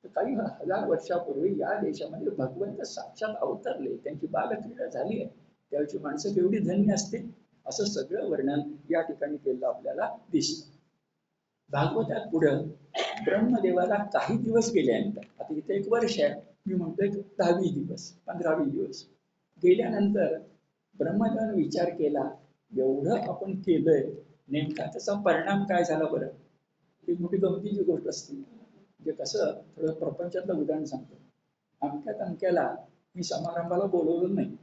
तर काही हजार वर्षापूर्वी या देशामध्ये भगवंत साक्षात अवतरले, त्यांची बालक्रीडा झाली आहे. त्यावेळची माणसं केवढी धन्य असतील, असं सगळं वर्णन या ठिकाणी केलं आपल्याला दिसतं. भागवतात पुढं ब्रह्मदेवाला काही दिवस गेल्यानंतर, आता इथे 1 वर्ष आहे, मी म्हणतोय 10 दिवस 15 दिवस गेल्यानंतर ब्रह्मदेवाने विचार केला, एवढं आपण केलंय, नेमका त्याचा परिणाम काय झाला बरं. ही मोठी गमतीची गोष्ट असते. म्हणजे कसं, थोडं प्रपंचातलं उदाहरण सांगतो. अमक्या तमक्याला मी समारंभाला बोलवलं नाही,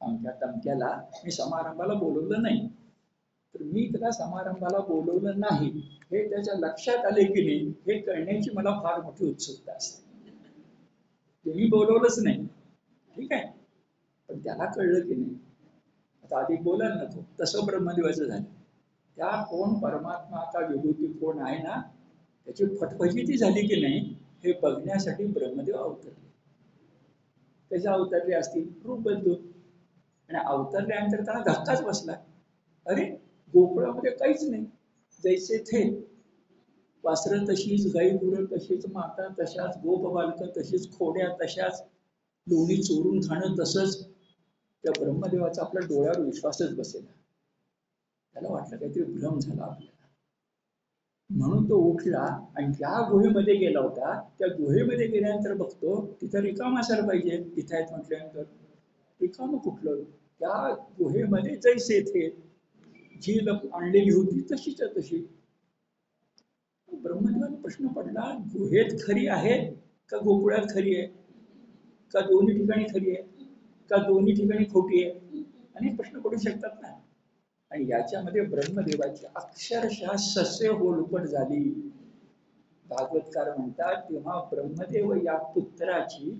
अमक्या तमक्याला मी समारंभाला बोलवलं नाही, तर मी त्याला समारंभाला बोलवलं नाही हे त्याच्या लक्षात आले की नाही, हे कळण्याची मला फार मोठी उत्सुकता असते. ते मी बोलवलंच नाही, ठीक आहे, पण त्याला कळलं की नाही, आता आधी बोलायला नको, तसं ब्रह्मदेवाचं झालं. त्या कोण परमात्मा का विभूती कोण आहे ना, त्याची फटफटीती झाली की नाही, हे बघण्यासाठी ब्रह्मदेव अवतरले. त्याच्या अवतरले असतील रूप बदलून, आणि अवतरल्यानंतर त्याला धक्काच बसला. अरे, गोकुळामध्ये काहीच नाही, जैसे थे, वासरं तशीच, गाई गुरं तशीच, माता तशाच, गोप बालकं तशीच, खोड्या तशाच, लोणी चोरून खाणं तसंच. त्या ब्रह्मदेवाचा आपल्या डोळ्यावर विश्वासच बसेल. त्याला वाटलं काहीतरी भ्रम झाला आपल्याला, म्हणून तो उठला आणि ज्या गुहेमध्ये गेला होता त्या गुहेमध्ये गेल्यानंतर बघतो तिथं रिकाम असायला पाहिजे, तिथे आहेत म्हटल्यानंतर रिकाम कुठलं. त्या गुहेमध्ये जैसे थे, जी आणलेली होती तशीच तशी. ब्रह्मदेवाला प्रश्न पडला, गुहेत खरी आहे का गोकुळात खरी आहे, का दोन्ही ठिकाणी खरी आहे, का दोन्ही ठिकाणी खोटी आहे. अनेक प्रश्न पडू शकतात ना. आणि याच्यामध्ये ब्रह्मदेवाची अक्षरशः सस्य होलपट झाली. भागवतकार म्हणतात, तेव्हा ब्रह्मदेव या पुत्राची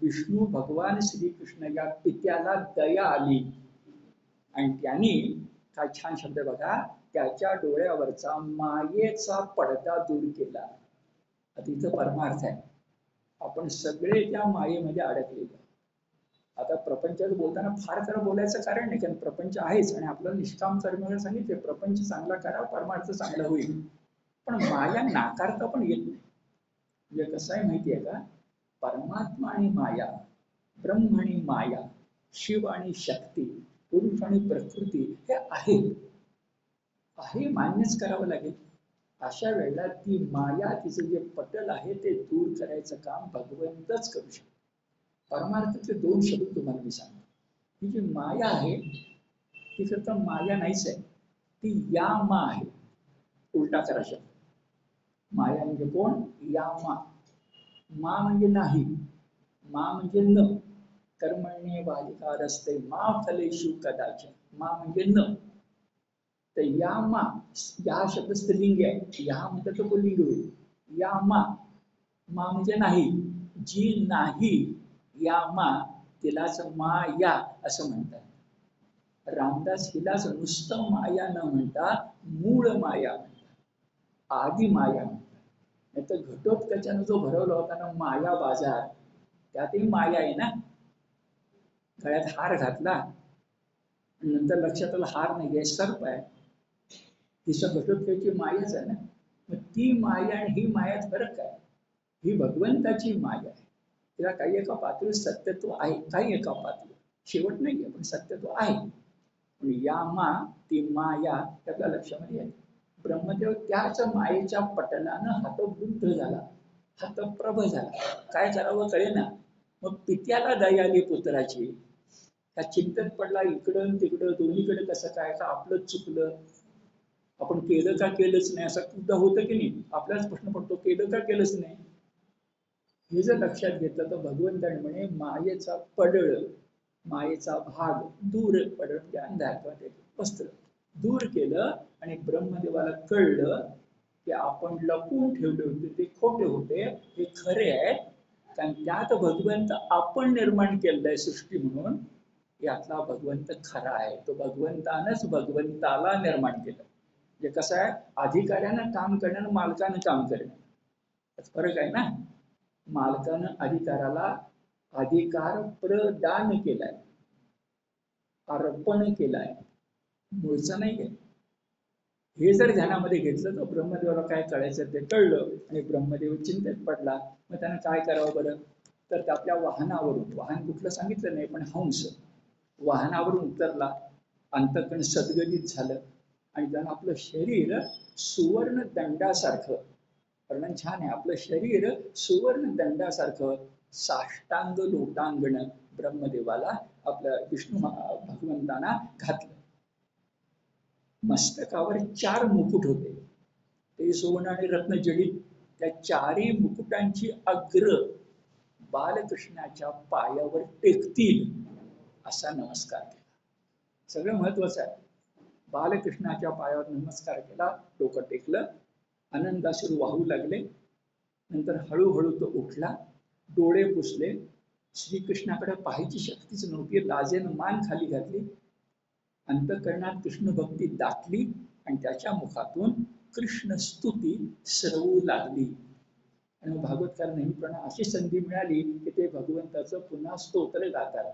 विष्णू भगवान श्रीकृष्ण या पित्याला दया आली, आणि त्यांनी काय छान शब्द बघा, त्याच्या डोळ्यावरचा मायेचा पडदा दूर केला. आता इथं परमार्थ आहे. आपण सगळे त्या मायेमध्ये अडकलेलो. आता प्रपंचात बोलताना फार खरं बोलायचं कारण नाही, कारण प्रपंच आहेच आणि आपल्याला निष्काम कर्म सांगितले, प्रपंच चांगला करा, परमार्थ चांगला होईल. पण माया नाकारता पण येत नाही. म्हणजे कसं आहे माहिती आहे का, परमात्मा आणि माया, ब्रह्म आणि माया, शिव आणि शक्ती, पुरुष आणि प्रकृती हे आहे मान्यच करावं लागेल. अशा वेळेला ती माया, तिचं जे पटल आहे ते दूर करायचं काम भगवंतच करू शकतो. परमार्थाचे 2 शब्द तुम्हाला मी सांगतो. ही जी माया आहे ती फक्त माया नाहीच आहे, ती या मा आहे. उलटा करा शब्द. माया म्हणजे कोण, या मा. मा म्हणजे नाही, मा म्हणजे न, कर्मण्ये वाधिकारस्ते मा फलेषु कदाचन. मा म्हणजे न. तर या मा, या शब्द स्त्रीलिंग आहे, या म्हणतात तो पुल्लिंग होईल. या मा, मा म्हणजे नाही, जी नाही, या मा, तिलाच माया असं म्हणतात. रामदास हिलाच नुसतं माया न म्हणता मूळ माया म्हणतात, आदि माया म्हणतात. नाही तर घटोत्कचानं जो भरवला होता ना माया बाजार, त्यातही माया आहे ना. गळ्यात हार घातला नंतर लक्षात आलं हार नाही आहे, सर्प आहे, तिच्या घटोत्कची मायाच आहे ना. मग ती माया आणि ही मायात फरक काय. ही भगवंताची माया आहे, तिला काही एका पातळीवर सत्यत्व आहे, काही एका पातळीवर शेवट नाही आहे, पण सत्यत्व आहे. पण या मा, ती माया त्याच्या लक्षामध्ये येते. ब्रह्मदेव त्याच मायेच्या पटलानं हतबुद्ध झाला, हतप्रभ झाला, काय करावं कळेना. मग पित्याला दया आली पुत्राची, त्या चिंतेत पडला, इकडं तिकडं दोन्हीकडे कसं काय, का आपलं चुकलं, आपण केलं का केलंच नाही असं सुद्धा होतं की नाही. आपल्याच प्रश्न पडतो, केलं का केलंच नाही. हे जर लक्षात घेतलं तर भगवंताने म्हणे मायेचा पडळ, मायेचा भाग दूर, पडळ म्हणजे अंधार किंवा ते वस्त्र दूर केलं, आणि ब्रह्मदेवाला कळलं की आपण लपवून ठेवले होते ते खोटे होते, हे खरे आहे. कारण त्यात भगवंत आपण निर्माण केलंय सृष्टी म्हणून, यातला भगवंत खरा आहे. तो भगवंतानंच भगवंताला निर्माण केलं. म्हणजे कसं आहे, अधिकाऱ्यानं काम करणं आणि मालकानं काम करणं यात फरक आहे ना. मालकानं अधिकाराला अधिकार प्रदान केलाय, अर्पण केलाय, मूळचा नाही आहे. हे जर ध्यानामध्ये घेतलं तर ब्रह्मदेवाला काय कळायचं ते कळलं आणि ब्रह्मदेव चिंतेत पडला. मग त्यानं काय करावं बरं, तर त्या आपल्या वाहनावरून, वाहन कुठलं सांगितलं नाही पण हंस, वाहनावरून उतरला, अंतःकरण सद्गदित झालं आणि त्यानं आपलं शरीर सुवर्ण दंडासारखं, वर्णन छान आहे, आपलं शरीर सुवर्ण दंडासारखं साष्टांग लोटांगण ब्रह्मदेवाला आपल्या विष्णू भगवंतांना घातलं. मस्तकावर 4 मुकुट होते, ते सुवर्ण आणि रत्न जडित. त्या 4ही मुकुटांची अग्र बालकृष्णाच्या पायावर टेकतील असा नमस्कार केला. सगळं महत्वाचं आहे. बालकृष्णाच्या पायावर नमस्कार केला, डोकं टेकलं, आनंदाश्रू वाहू लागले. नंतर हळूहळू तो उठला, डोळे पुसले. श्रीकृष्णाकडे पाहायची शक्तीच नव्हती, लाजेनं मान खाली घातली. अंतःकरणात कृष्ण भक्ती दाटली आणि त्याच्या मुखातून कृष्ण स्तुती सरवू लागली. आणि भागवतकार नेहमीप्रमाणे अशी संधी मिळाली की ते भगवंताचं पुन्हा स्तोत्र गातात.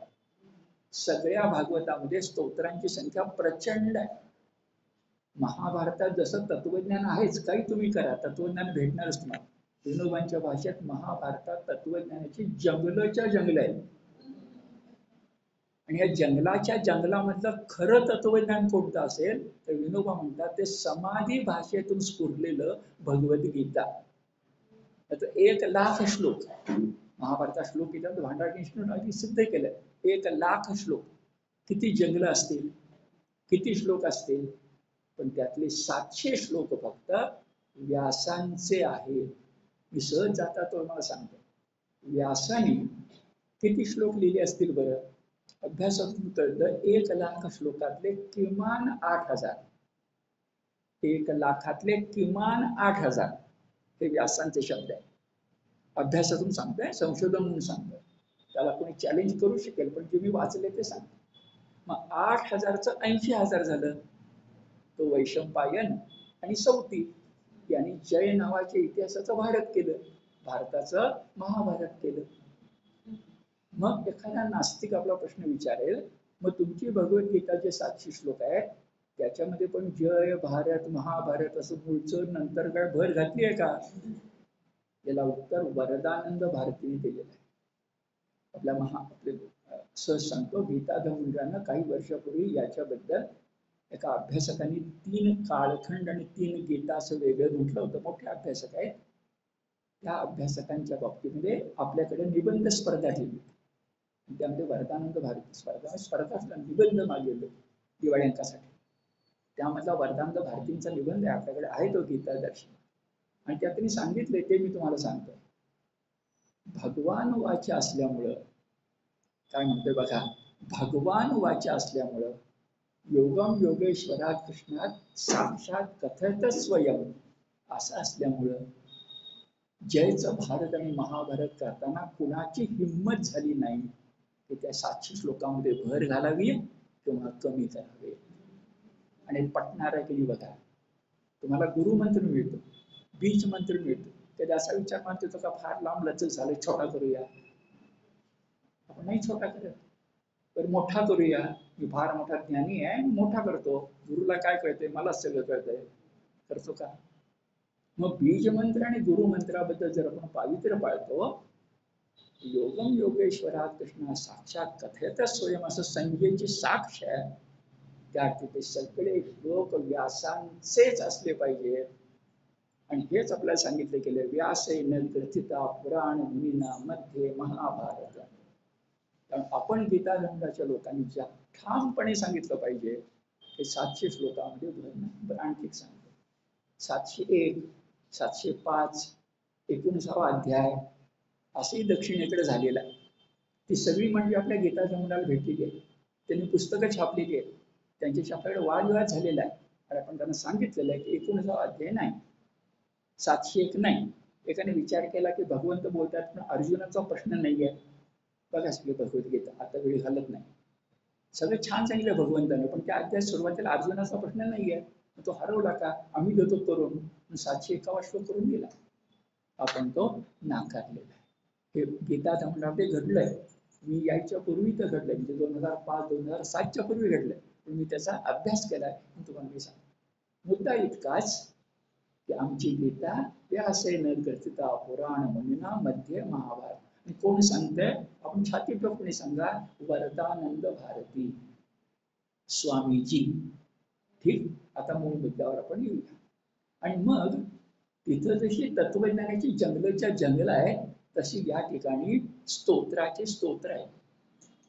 सगळ्या भागवतामध्ये स्तोत्रांची संख्या प्रचंड आहे. महाभारतात जसं तत्वज्ञान आहेच, काही तुम्ही करा तत्वज्ञान भेटणारच तुम्हाला. विनोबांच्या भाषेत महाभारतात तत्वज्ञानाची जंगलच्या जंगल आहे. आणि या जंगलाच्या जंगलामधलं खरं तत्वज्ञान कोणतं असेल तर विनोबा म्हणतात ते समाधी भाषेतून स्फुरलेलं भगवद्गीता. त्याचं 1,00,000 श्लोक, महाभारतात श्लोक येतात, भांडार इन्स्टिट्यूट सिद्ध केलं 1,00,000 श्लोक. किती जंगल असतील, किती श्लोक असतील, पण त्यातले 700 श्लोक फक्त व्यासांचे आहेत. मी सहज जाता तो मला सांगतो, व्यासाने किती श्लोक लिहिले असतील बरं. अभ्यासातून कळतं 1,00,000 श्लोकातले किमान 8,000, 1,00,000तले किमान 8,000 हे व्यासांचे शब्द आहेत. अभ्यासातून सांगतोय, संशोधन म्हणून सांगतोय, त्याला कोणी चॅलेंज करू शकेल, पण जे मी वाचले ते सांगतो. मग 8,000चं 80,000 झालं. तो वैशंपायन आणि सौती यांनी जय नावाच्या इतिहासाचं भारत केलं, भारताचं महाभारत केलं. मग एखादा नास्तिक आपला प्रश्न विचारेल, मग तुमची भगवद्गीता जे 700 श्लोक आहेत त्याच्यामध्ये पण जय भारत महाभारत असं पुढचं नंतर काय भर घातली आहे का? याला उत्तर वरदानंद भारतीने दिलेलं आहे. आपल्या आपले सहज सांगतो, गीताधमुंड्रानं काही वर्षापूर्वी याच्याबद्दल एका अभ्यासकांनी 3 कालखंड आणि 3 गीता असं वेगळं म्हटलं होतं. मोठे अभ्यासक आहेत. त्या अभ्यासकांच्या बाबतीमध्ये आपल्याकडे निबंध स्पर्धा ठेवली, त्यामध्ये वरदानंद भारती स्पर्धा निबंध मागवले दिवाळी अंकासाठी. त्यामधला वरदानंद भारतींचा निबंध आपल्याकडे आहे, तो गीता दर्शन. आणि त्यात त्यांनी सांगितले ते मी तुम्हाला सांगतो. भगवान वाचा असल्यामुळं, काय म्हणतोय बघा, भगवान वाचा असल्यामुळं योगम योगेश्वरा कृष्णात साक्षात कथयत स्वयं असं असल्यामुळं जयचं भारत आणि महाभारत करताना कुणाची हिंमत झाली नाही की त्या 700 श्लोकांमध्ये भर घालावी किंवा कमी करावे. आणि पटणारा केली बघा, तुम्हाला गुरुमंत्र मिळतो, बीज मंत्र मिळतो, कधी असा विचार मानतो तो का फार लांब लचक झाले, छोटा करूया. आपण नाही छोटा करत, तर मोठा करूया. मी फार मोठा ज्ञानी आहे, मोठा करतो. गुरुला काय कळतंय, मला सगळं कळतंय, करतो का? मग बीज मंत्र आणि गुरुमंत्राबद्दल जर आपण पावित्र्य पाळतो, योगम योगेश्वरा कृष्ण साक्षात कथयत स्वयं असं संजयची साक्ष आहे, त्या ते सगळे श्लोक व्यासांचेच असले पाहिजे. आणि हेच आपल्याला सांगितले गेले, व्यासेन ग्रथिता पुराण मुनीना मध्ये महाभारत. कारण आपण गीता धर्माच्या लोकांनी ज्या ठामपणे सांगितलं पाहिजे ते 700 श्लोकामध्ये बरं आणखी सांगतो. 701, 705, 19वा अध्याय असंही दक्षिणेकडे झालेला आहे. ती सगळी म्हणजे आपल्या गीता जमुनाला भेटलेली आहे. त्यांनी पुस्तकं छापलेली आहेत, त्यांच्याशी आपल्याकडे वादविवाद झालेला आहे. आणि आपण त्यांना सांगितलेलं आहे की 19वा अध्याय नाही, 701 नाही. एकाने विचार केला की भगवंत बोलतात पण अर्जुनाचा प्रश्न नाही आहे. बघा सगळी भगवद्गीता, आता वेळ घालत नाही. सगळं छान सांगितलं भगवंताने, पण त्या अध्याय सुरुवातीला अर्जुनाचा प्रश्न नाहीये, तो हरवला का, आम्ही देतो करून 751 श्लोक करून दिला, आपण तो नाकारलेला आहे. हे गीता धर्मामध्ये घडलंय, मी यायच्या पूर्वी तर घडलंय, म्हणजे 2005-2007च्या पूर्वी घडलंय, पण मी त्याचा अभ्यास केलाय. तुम्हाला मी सांग, मुद्दा इतकाच की आमची गीता व्यासेन ग्रथिता पुराण मुनीना मध्ये महाभारत. आणि कोण सांगतंय, आपण छाती ठोकून सांगा, वरदानंद भारती स्वामीजी. ठीक, आता मूळ मुद्द्यावर आपण येऊया. आणि मग तिथं जशी तत्वज्ञानाची जंगलच्या जंगल आहे, तशी या ठिकाणी स्तोत्राचे स्तोत्र आहे.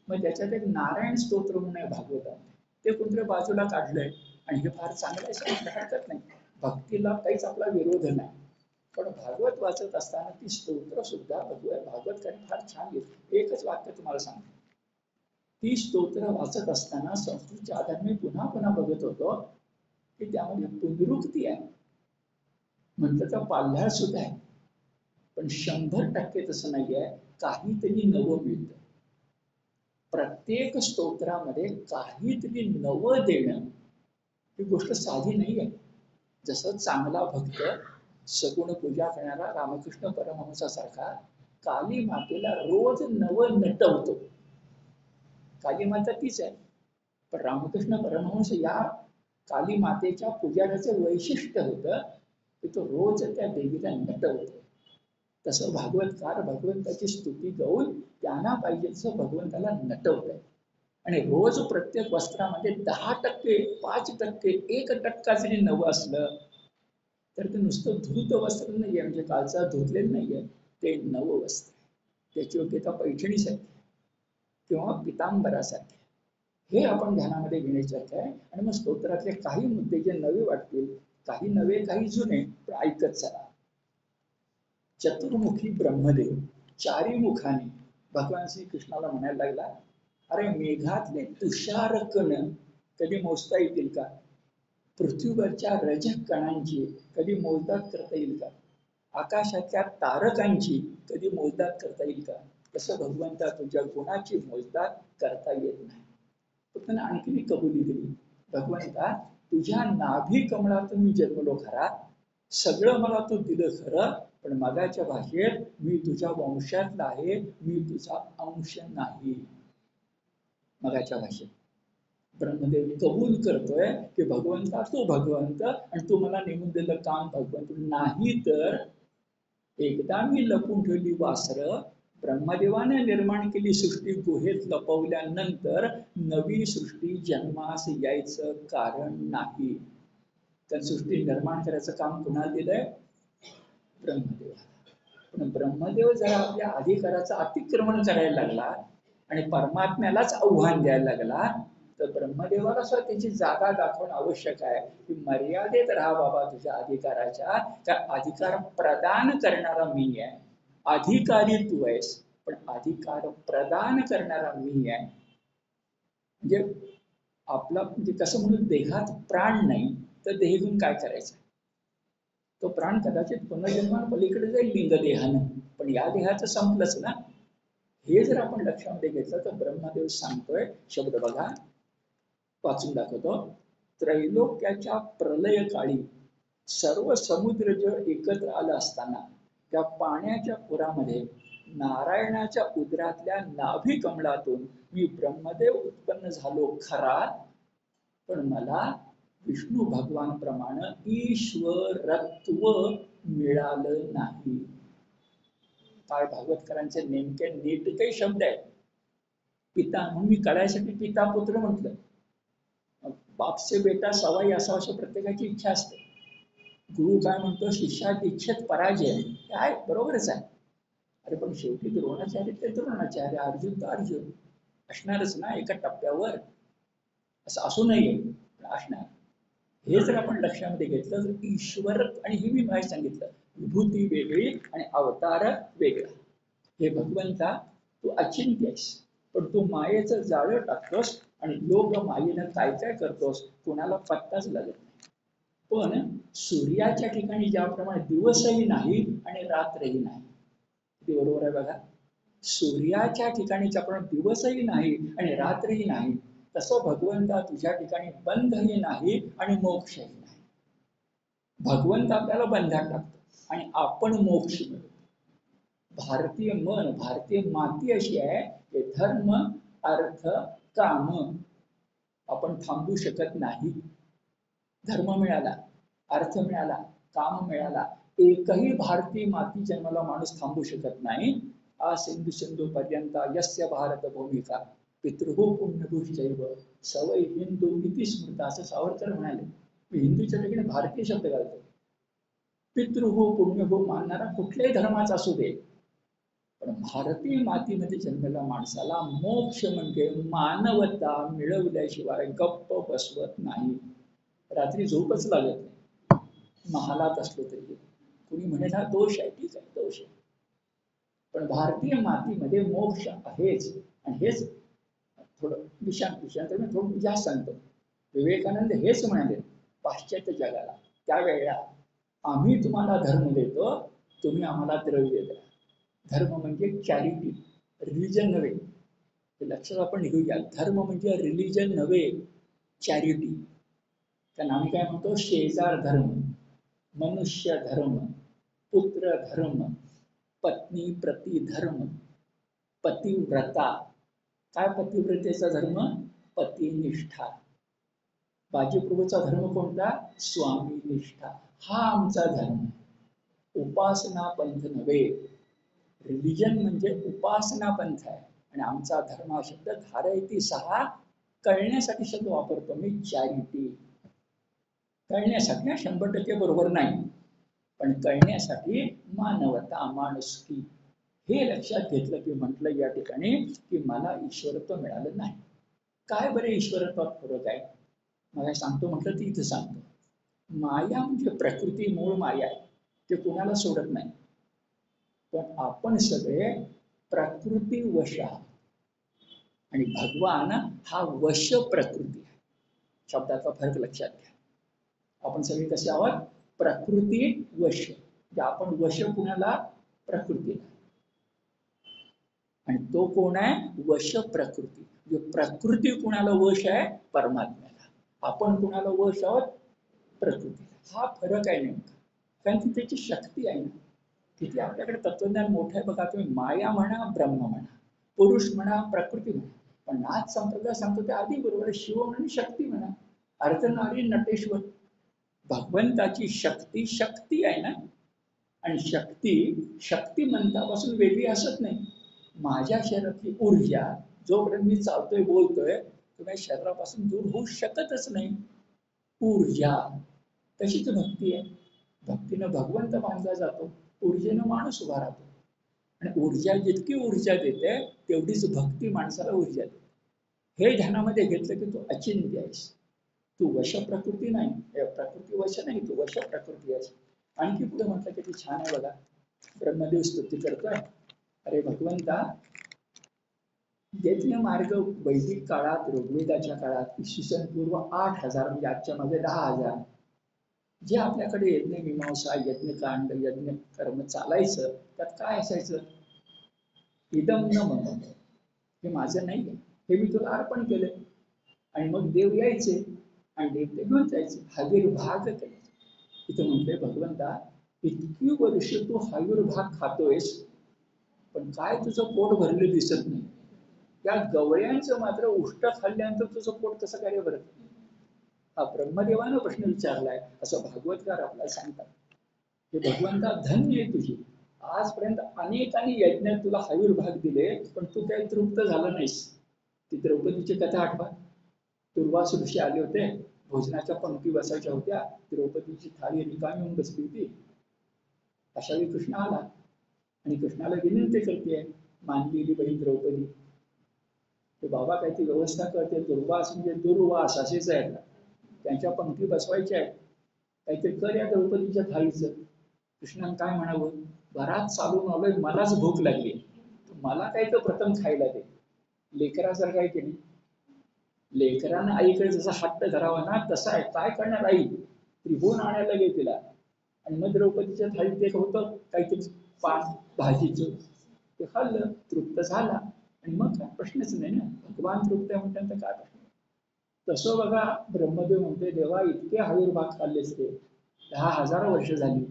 मग त्याच्यात एक नारायण स्तोत्र म्हणून आहे भागवतात, ते कोणत्या बाजूला काढलंय, आणि हे फार चांगलं आहे, सांगितलं हरकत नाही, भक्तीला काहीच आपला विरोध नाही. पण भागवत वाचत असताना ती स्तोत्र सुद्धा भागवतकारांनी फार छान घेतली. एकच वाक्य तुम्हाला सांगतो, ती स्तोत्र वाचत असताना संस्कृतच्या आधारे मी पुन्हा पुन्हा बघत होतो की त्यामध्ये पुनरुक्ती आहे, म्हटलं तर पाल्हाळ सुद्धा आहे, पण 100% तसं नाही आहे, काहीतरी नवं मिळतं. प्रत्येक स्तोत्रामध्ये काहीतरी नवं देणं ही गोष्ट साधी नाही आहे. जसं चांगला भक्त सगुण पूजा करणारा रामकृष्ण परमहंसासारखा काली मातेला रोज नवं नटवतो, काली माता तीच आहे, पण रामकृष्ण परमहंस या काली मातेच्या पुजाऱ्याचं वैशिष्ट्य होतं की तो रोज त्या देवीला नटवतो. तसं भागवतकार भगवंताची स्तुती गाऊन त्यांना पाहिजे तसं भगवंताला नटवत आहे. आणि रोज प्रत्येक वस्त्रामध्ये 10%, 5%, 1% जरी नवं असलं तर ते नुसतं धूत वस्त्र नाहीये, म्हणजे कालचा धुतलेलं नाहीये, ते नवं वस्त्र आहे. त्याची योग्यता पैठणीसारखी किंवा पितांबरासारखी, हे आपण ध्यानामध्ये घेण्याचे आहे. आणि मग स्तोत्रातले काही मुद्दे जे नवे वाटतील, काही नवे काही जुने, पण ऐकत चला. चतुर्मुखी ब्रह्मदेव चारी मुखाने भगवान श्रीकृष्णाला म्हणायला लागला, अरे मेघातले तुषार कण कधी मोजता येतील का, पृथ्वीवरच्या रजक कणांची कधी मोजदाद करता येईल का, आकाशातल्या तारकांची कधी मोजदाद करता येईल का, तसं भगवंता तुझ्या गुणाची मोजदाद करता येत नाही. फक्त आणखी कबुली दिली, भगवंता तुझ्या नाभी कमळातून मी जन्मलो खरा, सगळं मला तू दिलं खरं, पण मगाच्या भाषेत मी तुझ्या वंशातला आहे, मी तुझा अंश नाही. मगाच्या भाषेत ब्रह्मदेव कबूल करतोय की भगवंता तू भगवंत आणि तू मला नेमून दिलं काम भगवंत नाही. तर एकदा मी लपून ठेवली वासर, ब्रह्मदेवाने निर्माण केली सृष्टी गुहेत लपवल्यानंतर नवी सृष्टी जन्मास यायचं कारण नाही. तर सृष्टी निर्माण करायचं काम कुणाला दिलंय, ब्रह्मदेवाला. पण ब्रह्मदेव जर आपल्या अधिकाराचं अतिक्रमण करायला लागला आणि परमात्म्यालाच आव्हान द्यायला लागला, तर ब्रह्मदेवाला सुद्धा त्याची जागा दाखवणं आवश्यक आहे की मर्यादेत राहा बाबा तुझ्या अधिकाराच्या. त्या अधिकार प्रदान करणारा मी आहे, अधिकारी तू आहेस, पण अधिकार प्रदान करणारा मी आहे. म्हणजे आपला म्हणजे कसं म्हणून देहात प्राण नाही तर देह घेऊन काय करायचं, तो प्राण कदाचित पुनर्जन्मान पलीकडे जाईल लिंगदेहानं, पण या देहाचं संपलंच ना. हे जर आपण लक्षामध्ये घेतलं तर ब्रह्मदेव सांगतोय शब्द बघा, वाचून दाखवतो. त्रैलोक्याच्या प्रलय काळी सर्व समुद्र जळ एकत्र आलं असताना त्या पाण्याच्या पुरामध्ये नारायणाच्या उदरातल्या नाभी कमळातून मी ब्रह्मदेव उत्पन्न झालो खरा, पण मला विष्णू भगवान प्रमाणे ईश्वरत्व मिळालं नाही. काय भागवतकरांचे नेमके नेटके शब्द आहेत. पिता म्हणून मी कळायसाठी पिता पुत्र म्हटलं, बाप से बेटा सवाई असावं अशी प्रत्येकाची इच्छा असते. गुरु काय म्हणतो, शिष्यात इच्छेत पराजय, काय बरोबरच आहे. अरे पण शेवटी द्रोणाचार्य ते द्रोणाचार्य, अर्जुन तर अर्जुन असणारच ना एका टप्प्यावर, असं असू नये पण असणार. हे जर आपण लक्षामध्ये घेतलं तर ईश्वर, आणि हे मी माहिती सांगितलं, विभूती वेगळी आणि अवतार वेगळा. हे भगवंता तू अचिंत्य आहेस, पण तू मायेचं जाळं टाकतोस आणि लोक मायेनं काय काय करतोस कुणाला पत्ताच लागत नाही. पण सूर्याच्या ठिकाणी ज्याप्रमाणे दिवसही नाही आणि रात्रही नाही, ते बरोबर आहे बघा. सूर्याच्या ठिकाणी ज्याप्रमाणे दिवसही नाही आणि रात्रही नाही, तसं भगवंता तुझ्या ठिकाणी बंधही नाही आणि मोक्षही नाही. भगवंत आपल्याला बंधात टाकतो आणि आपण मोक्ष मिळतो. भारतीय मन, भारतीय माती अशी आहे की धर्म, अर्थ, काम आपण थांबू शकत नाही. धर्म मिळाला, अर्थ मिळाला, काम मिळाला, एकही भारतीय माती जन्माला माणूस थांबू शकत नाही. आ सिंधू सिंधू पर्यंत यस्य भारत भूमिका पितृभू पुण्यभूश्चैव सवय हिंदू इति स्मृता, असं सावरकर म्हणाले. मी हिंदूच्या ठिकाणी भारतीय शब्द घालतो. पितृभू पुण्यभू मानणारा कुठल्याही धर्माचा असू दे, पण भारतीय मातीमध्ये जन्मलेल्या माणसाला मोक्ष म्हणजे मानवता मिळवल्याशिवाय गप्प बसवत नाही. रात्री झोपच लागत नाही, महालात असलो तरी. कुणी म्हणेल हा दोष आहे, ठीक आहे, दोष आहे, पण भारतीय मातीमध्ये मोक्ष आहेच. आणि हेच थोडं विषांतर मी थोडं जास्त सांगतो. विवेकानंद हेच म्हणाले पाश्चात्य जगाला त्यावेळेला, आम्ही तुम्हाला धर्म देतो, तुम्ही आम्हाला द्रव्य द्या. धर्म म्हणजे चॅरिटी, रिलिजन नव्हे. हे लक्षात आपण घेऊया. धर्म म्हणजे रिलिजन नव्हे, चॅरिटी. कारण आम्ही काय म्हणतो, शेजार धर्म, मनुष्य धर्म, पुत्र धर्म, पत्नी प्रति धर्म, पतिव्रता. काय पतिव्रतेचा धर्म? पतिनिष्ठा. बाजीप्रभूचा धर्म कोणता? स्वामी निष्ठा. हा आमचा धर्म. उपासना पंथ नव्हे. रिलिजन म्हणजे उपासना पंथ आहे. आणि आमचा धर्म हा शब्द धारयती 6 कळण्यासाठी शब्द वापरतो मी, चॅरिटी. कळण्यासाठी 100% बरोबर नाही, पण कळण्यासाठी मानवता, माणुसकी. हे लक्षात घेतलं की म्हटलं या ठिकाणी की मला ईश्वरत्व मिळालं नाही. काय बरे ईश्वरत्वात फरक आहे? मला सांगतो म्हटलं ती इथं सांगतो. माया म्हणजे प्रकृती, मूळ माया आहे, ते कुणाला सोडत नाही. पण आपण सगळे प्रकृती वश आहात आणि भगवान हा वश प्रकृती आहे. शब्दाचा फरक लक्षात घ्या. आपण सगळे कसे आहोत? प्रकृती वश. आपण वश कुणाला? प्रकृतीला. आणि तो कोण आहे? वश प्रकृती. जो प्रकृती कुणाला वश आहे? परमात्म्याला. आपण कुणाला वश आहोत? प्रकृतीला. हा फरक आहे नेमका. कारण की त्याची शक्ती आहे ना. किती आपल्याकडे तत्वज्ञान मोठं आहे बघा. तुम्ही माया म्हणा, ब्रह्म म्हणा, पुरुष म्हणा, प्रकृती म्हणा, पण नाथ संप्रदाय सांगतो ते आधी बरोबर. शिव म्हणून शक्ती म्हणा, अर्धनारी नटेश्वर. भगवंताची शक्ती शक्ती आहे ना. आणि शक्ती शक्तिमंतापासून वेगळी असत नाही. माझ्या शरीरातली ऊर्जा जोपर्यंत मी चालतोय, बोलतोय, तुम्ही शरीरापासून दूर होऊ शकतच नाही. ऊर्जा तशीच भक्ती आहे. भक्तीनं भगवंत मानला जातो, ऊर्जेनं माणूस उभा राहतो. आणि ऊर्जा जितकी ऊर्जा देते तेवढीच भक्ती माणसाला ऊर्जा देते. हे ध्यानामध्ये घेतलं की तू अचिंत्य आहेस. तू वश प्रकृती नाही, प्रकृती वश नाही, तू वश प्रकृती आहेस. आणखी पुढे म्हटलं की ती छान आहे बघा. ब्रह्मदेव स्तुती करतोय. अरे भगवंता, यज्ञ मार्ग वैदिक काळात, ऋग्वेदाच्या काळात, इसवी सन पूर्व 8000 म्हणजे आजच्या मागे 10,000 जे आपल्याकडे यज्ञ मीमांसा, यज्ञकांड, यज्ञ कर्म चालायचं, त्यात काय असायचं? इदम न मम, हे माझं नाही आहे, हे मी तुला अर्पण केलं. आणि मग देव यायचे आणि देव ते घेऊन जायचे. हविर्भाग करायचे. इथं म्हटलंय भगवंता, इतकी वर्ष तू हविर्भाग खातोयस, पण काय तुझं पोट भरलेलं दिसत नाही. त्या गवळ्यांचं मात्र उष्ट खाल्ल्यानंतर तुझं पोट कसं काय भरत? हा ब्रह्मदेवानं प्रश्न विचारलाय, असं भागवतकार आपल्याला सांगतात. हे भगवंता धन्य आहे तुझी. आजपर्यंत अनेकांनी यज्ञात तुला हविर्भाग दिले, पण तू काही तृप्त झाला नाहीस. ती द्रौपदीची कथा आठवा. दुर्वास ऋषी आले होते, भोजनाच्या पंक्ती बसायच्या होत्या, द्रौपदीची थाळी रिकामी होऊन बसली होती. अशा वेळी कृष्ण आला आणि कृष्णाला विनंती करते, मानलेली बहीण द्रौपदी, ते बाबा काहीतरी व्यवस्था करते. दुर्वास म्हणजे दुर्वास असेच आहेत, त्यांच्या पंक्ती बसवायच्या आहेत, काहीतरी कर या द्रौपदीच्या थाळीचं. कृष्णाने काय म्हणावं? बराच चालून आलोय, मलाच भूक लागली, मला काही तर प्रथम खायला दे. लेकरासारखं आहे की नाही? लेकरानं आईकडे जसा हट्ट धरावा ना, तसा आहे. काय करणार आई? त्रिभुवन आणायला गेली तिला. आणि मग द्रौपदीच्या थाळीत ते होतं काहीतरी पान भाजीचं, ते खाल्लं, तृप्त झाला. आणि मग काय प्रश्नच नाही ना. भगवान तृप्त आहे म्हणतात काय प्रश्न? तसं बघा ब्रह्मदेव म्हणते देवा इतके आविर्भाग खाल्लेस रे 10,000 वर्ष झाली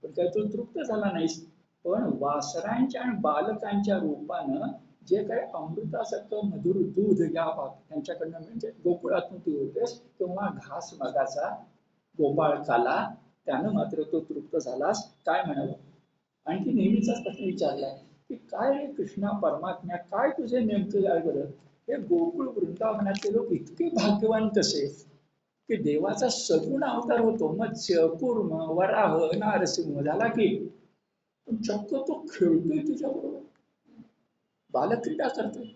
पण काय तू तृप्त झाला नाहीस. पण वासरांच्या आणि बालकांच्या रूपानं जे काही अमृतासारखं मधुर दूध त्यांच्याकडनं म्हणजे गोकुळातून तू होतेस तेव्हा घास मागाचा गोपाळ खाला त्यानं मात्र तो तृप्त झालास काय म्हणावं. आणखी नेहमीचाच प्रश्न विचारलाय की काय रे कृष्णा परमात्म्या काय तुझे नेमकं काय बरं. हे गोकुळ वृंदावनातले लोक इतके भाग्यवान कसे की देवाचा सगुण अवतार होतो मत्स्य कूर्म वराह नारसिंह झाला की पण चक्क तो खेळतोय तुझ्याबरोबर बालक्रीडा करतोय.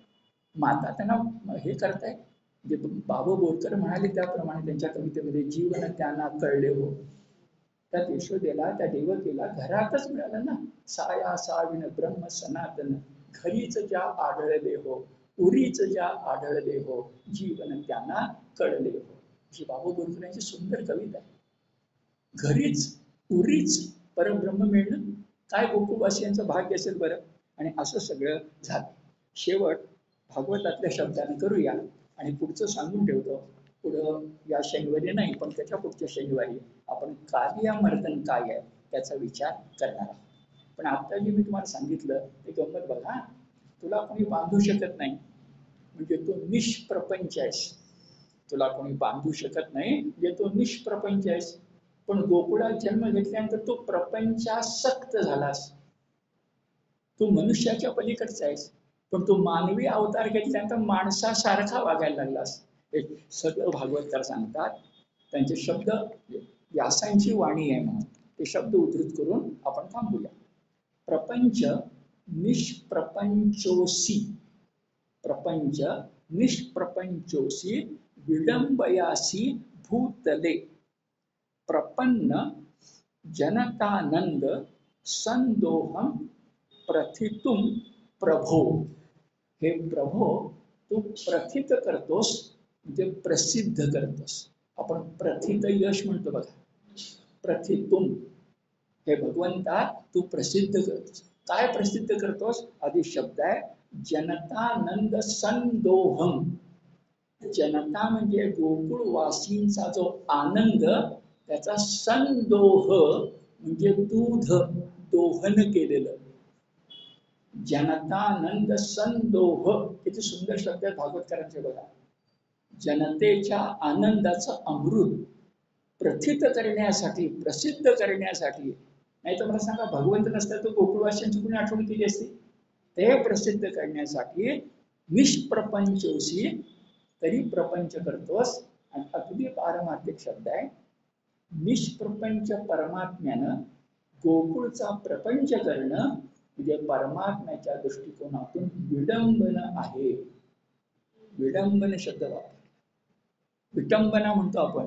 माता त्यांना हे करताय जे बाबू बोरकर म्हणाले त्याप्रमाणे त्यांच्या कवितेमध्ये जीवन त्यांना कळले हो. त्या यशोदेला त्या देवतेला घरातच मिळालं ना. साया साविन ब्रह्म सनातन घरीच ज्या आढळले हो उरीच ज्या आढळले हो जीवन त्यांना कळले हो. ही बाबू बोरकर यांची सुंदर कविता आहे. घरीच उरीच परब्रह्म मिळणं काय गोकुळवासियांचं भाग्य असेल बरं. आणि असं सगळं झालं. शेवट भागवतातल्या शब्दाने करूया आणि पुढचं सांगून ठेवतो. पुढं या शनिवारी नाही पण त्याच्या पुढच्या शनिवारी आपण कार्यामर्दन काय आहे त्याचा विचार करणार आहोत. पण आता जे मी तुम्हाला सांगितलं ते गंमत बघा. तुला कोणी बांधू शकत नाही म्हणजे तू निष्प्रपंच आहेस. तुला कोणी बांधू शकत नाही म्हणजे तो निष्प्रपंच आहेस. पण गोकुळात जन्म घेतल्यानंतर तो प्रपंचासक्त झालास. तू मनुष्याच्या पलीकडचा आहेस पण तू मानवी अवतार घेतल्यानंतर माणसासारखा वागायला लागलास. हे सगळं भागवतकार सांगतात. त्यांचे शब्द व्यासांची वाणी आहे म्हणून ते शब्द उद्धृत करून आपण थांबूया. प्रपंच निष्प्रपंचोसी प्रपंच निष्प्रपंचोसी विडंबयासी भूतले प्रपन्न जनतानंद संदोहम प्रथितुम प्रभो. हे प्रभो तू प्रथित करतोस म्हणजे प्रसिद्ध करतोस. आपण प्रथित यश म्हणतो बघा. प्रथितुम हे भगवंता तू प्रसिद्ध करतोस. काय प्रसिद्ध करतोस. आधी शब्द आहे जनतानंद संदोहम. जनता म्हणजे गोकुळवासींचा जो आनंद त्याचा संदोह म्हणजे दूध दोहन केलेलं. जनतानंद संदोह किती सुंदर शब्द आहे भागवतकारांचे बघा. जनतेच्या आनंदाचं अमृत प्रथित करण्यासाठी प्रसिद्ध करण्यासाठी. नाही तर मला सांगा भगवंत नसता तो गोकुळवासियांची कोणी आठवण केली असती. ते प्रसिद्ध करण्यासाठी निष्प्रपंचोसी तरी प्रपंच करतोस. आणि अगदी पारमार्थिक शब्द आहे. निष्प्रपंच परमात्म्यानं गोकुळचा प्रपंच करणं म्हणजे परमात्म्याच्या दृष्टिकोनातून विडंबन आहे. विडंबन शब्द वापर विटंबना म्हणतो आपण.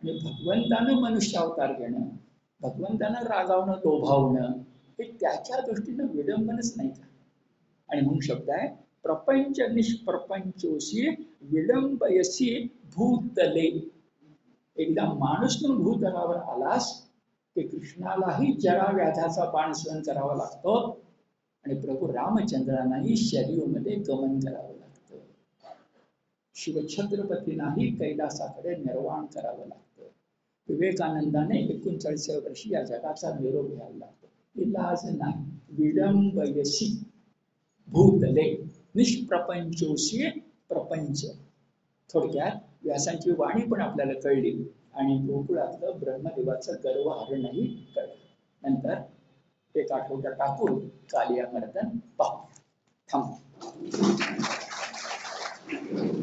आणि भगवंतानं मनुष्य अवतार घेणं भगवंतानं रागावणं लोभावणं हे त्याच्या दृष्टीनं विडंबनच नाही का. आणि म्हणून शब्द आहे प्रपंच निष्प्रपंचोशी विडंबयसी भूतले. एकदा माणूस म्हणून भूतलावर आलास की कृष्णालाही जरा व्याधाचा बाण सहन करावा लागतो आणि प्रभू रामचंद्रांनाही शरीरामध्ये गमन करावं लागतं. शिवछत्रपतींनाही कैलासाकडे निर्वाण करावं लागतं. विवेकानंदाने 39व्या वर्षी या जगाचा निरोप घ्यायला लागतो. इलाज नाही. विडंबयसी भूतले निष्प्रपंचोशी प्रपंच. थोडक्यात व्यासांची वाणी पण आपल्याला कळली आणि गोकुळातलं ब्रह्मदेवाचं गर्वहरणही कळलं. नंतर एक आठवडा टाकून कालियामर्दन पाहू. थांबू.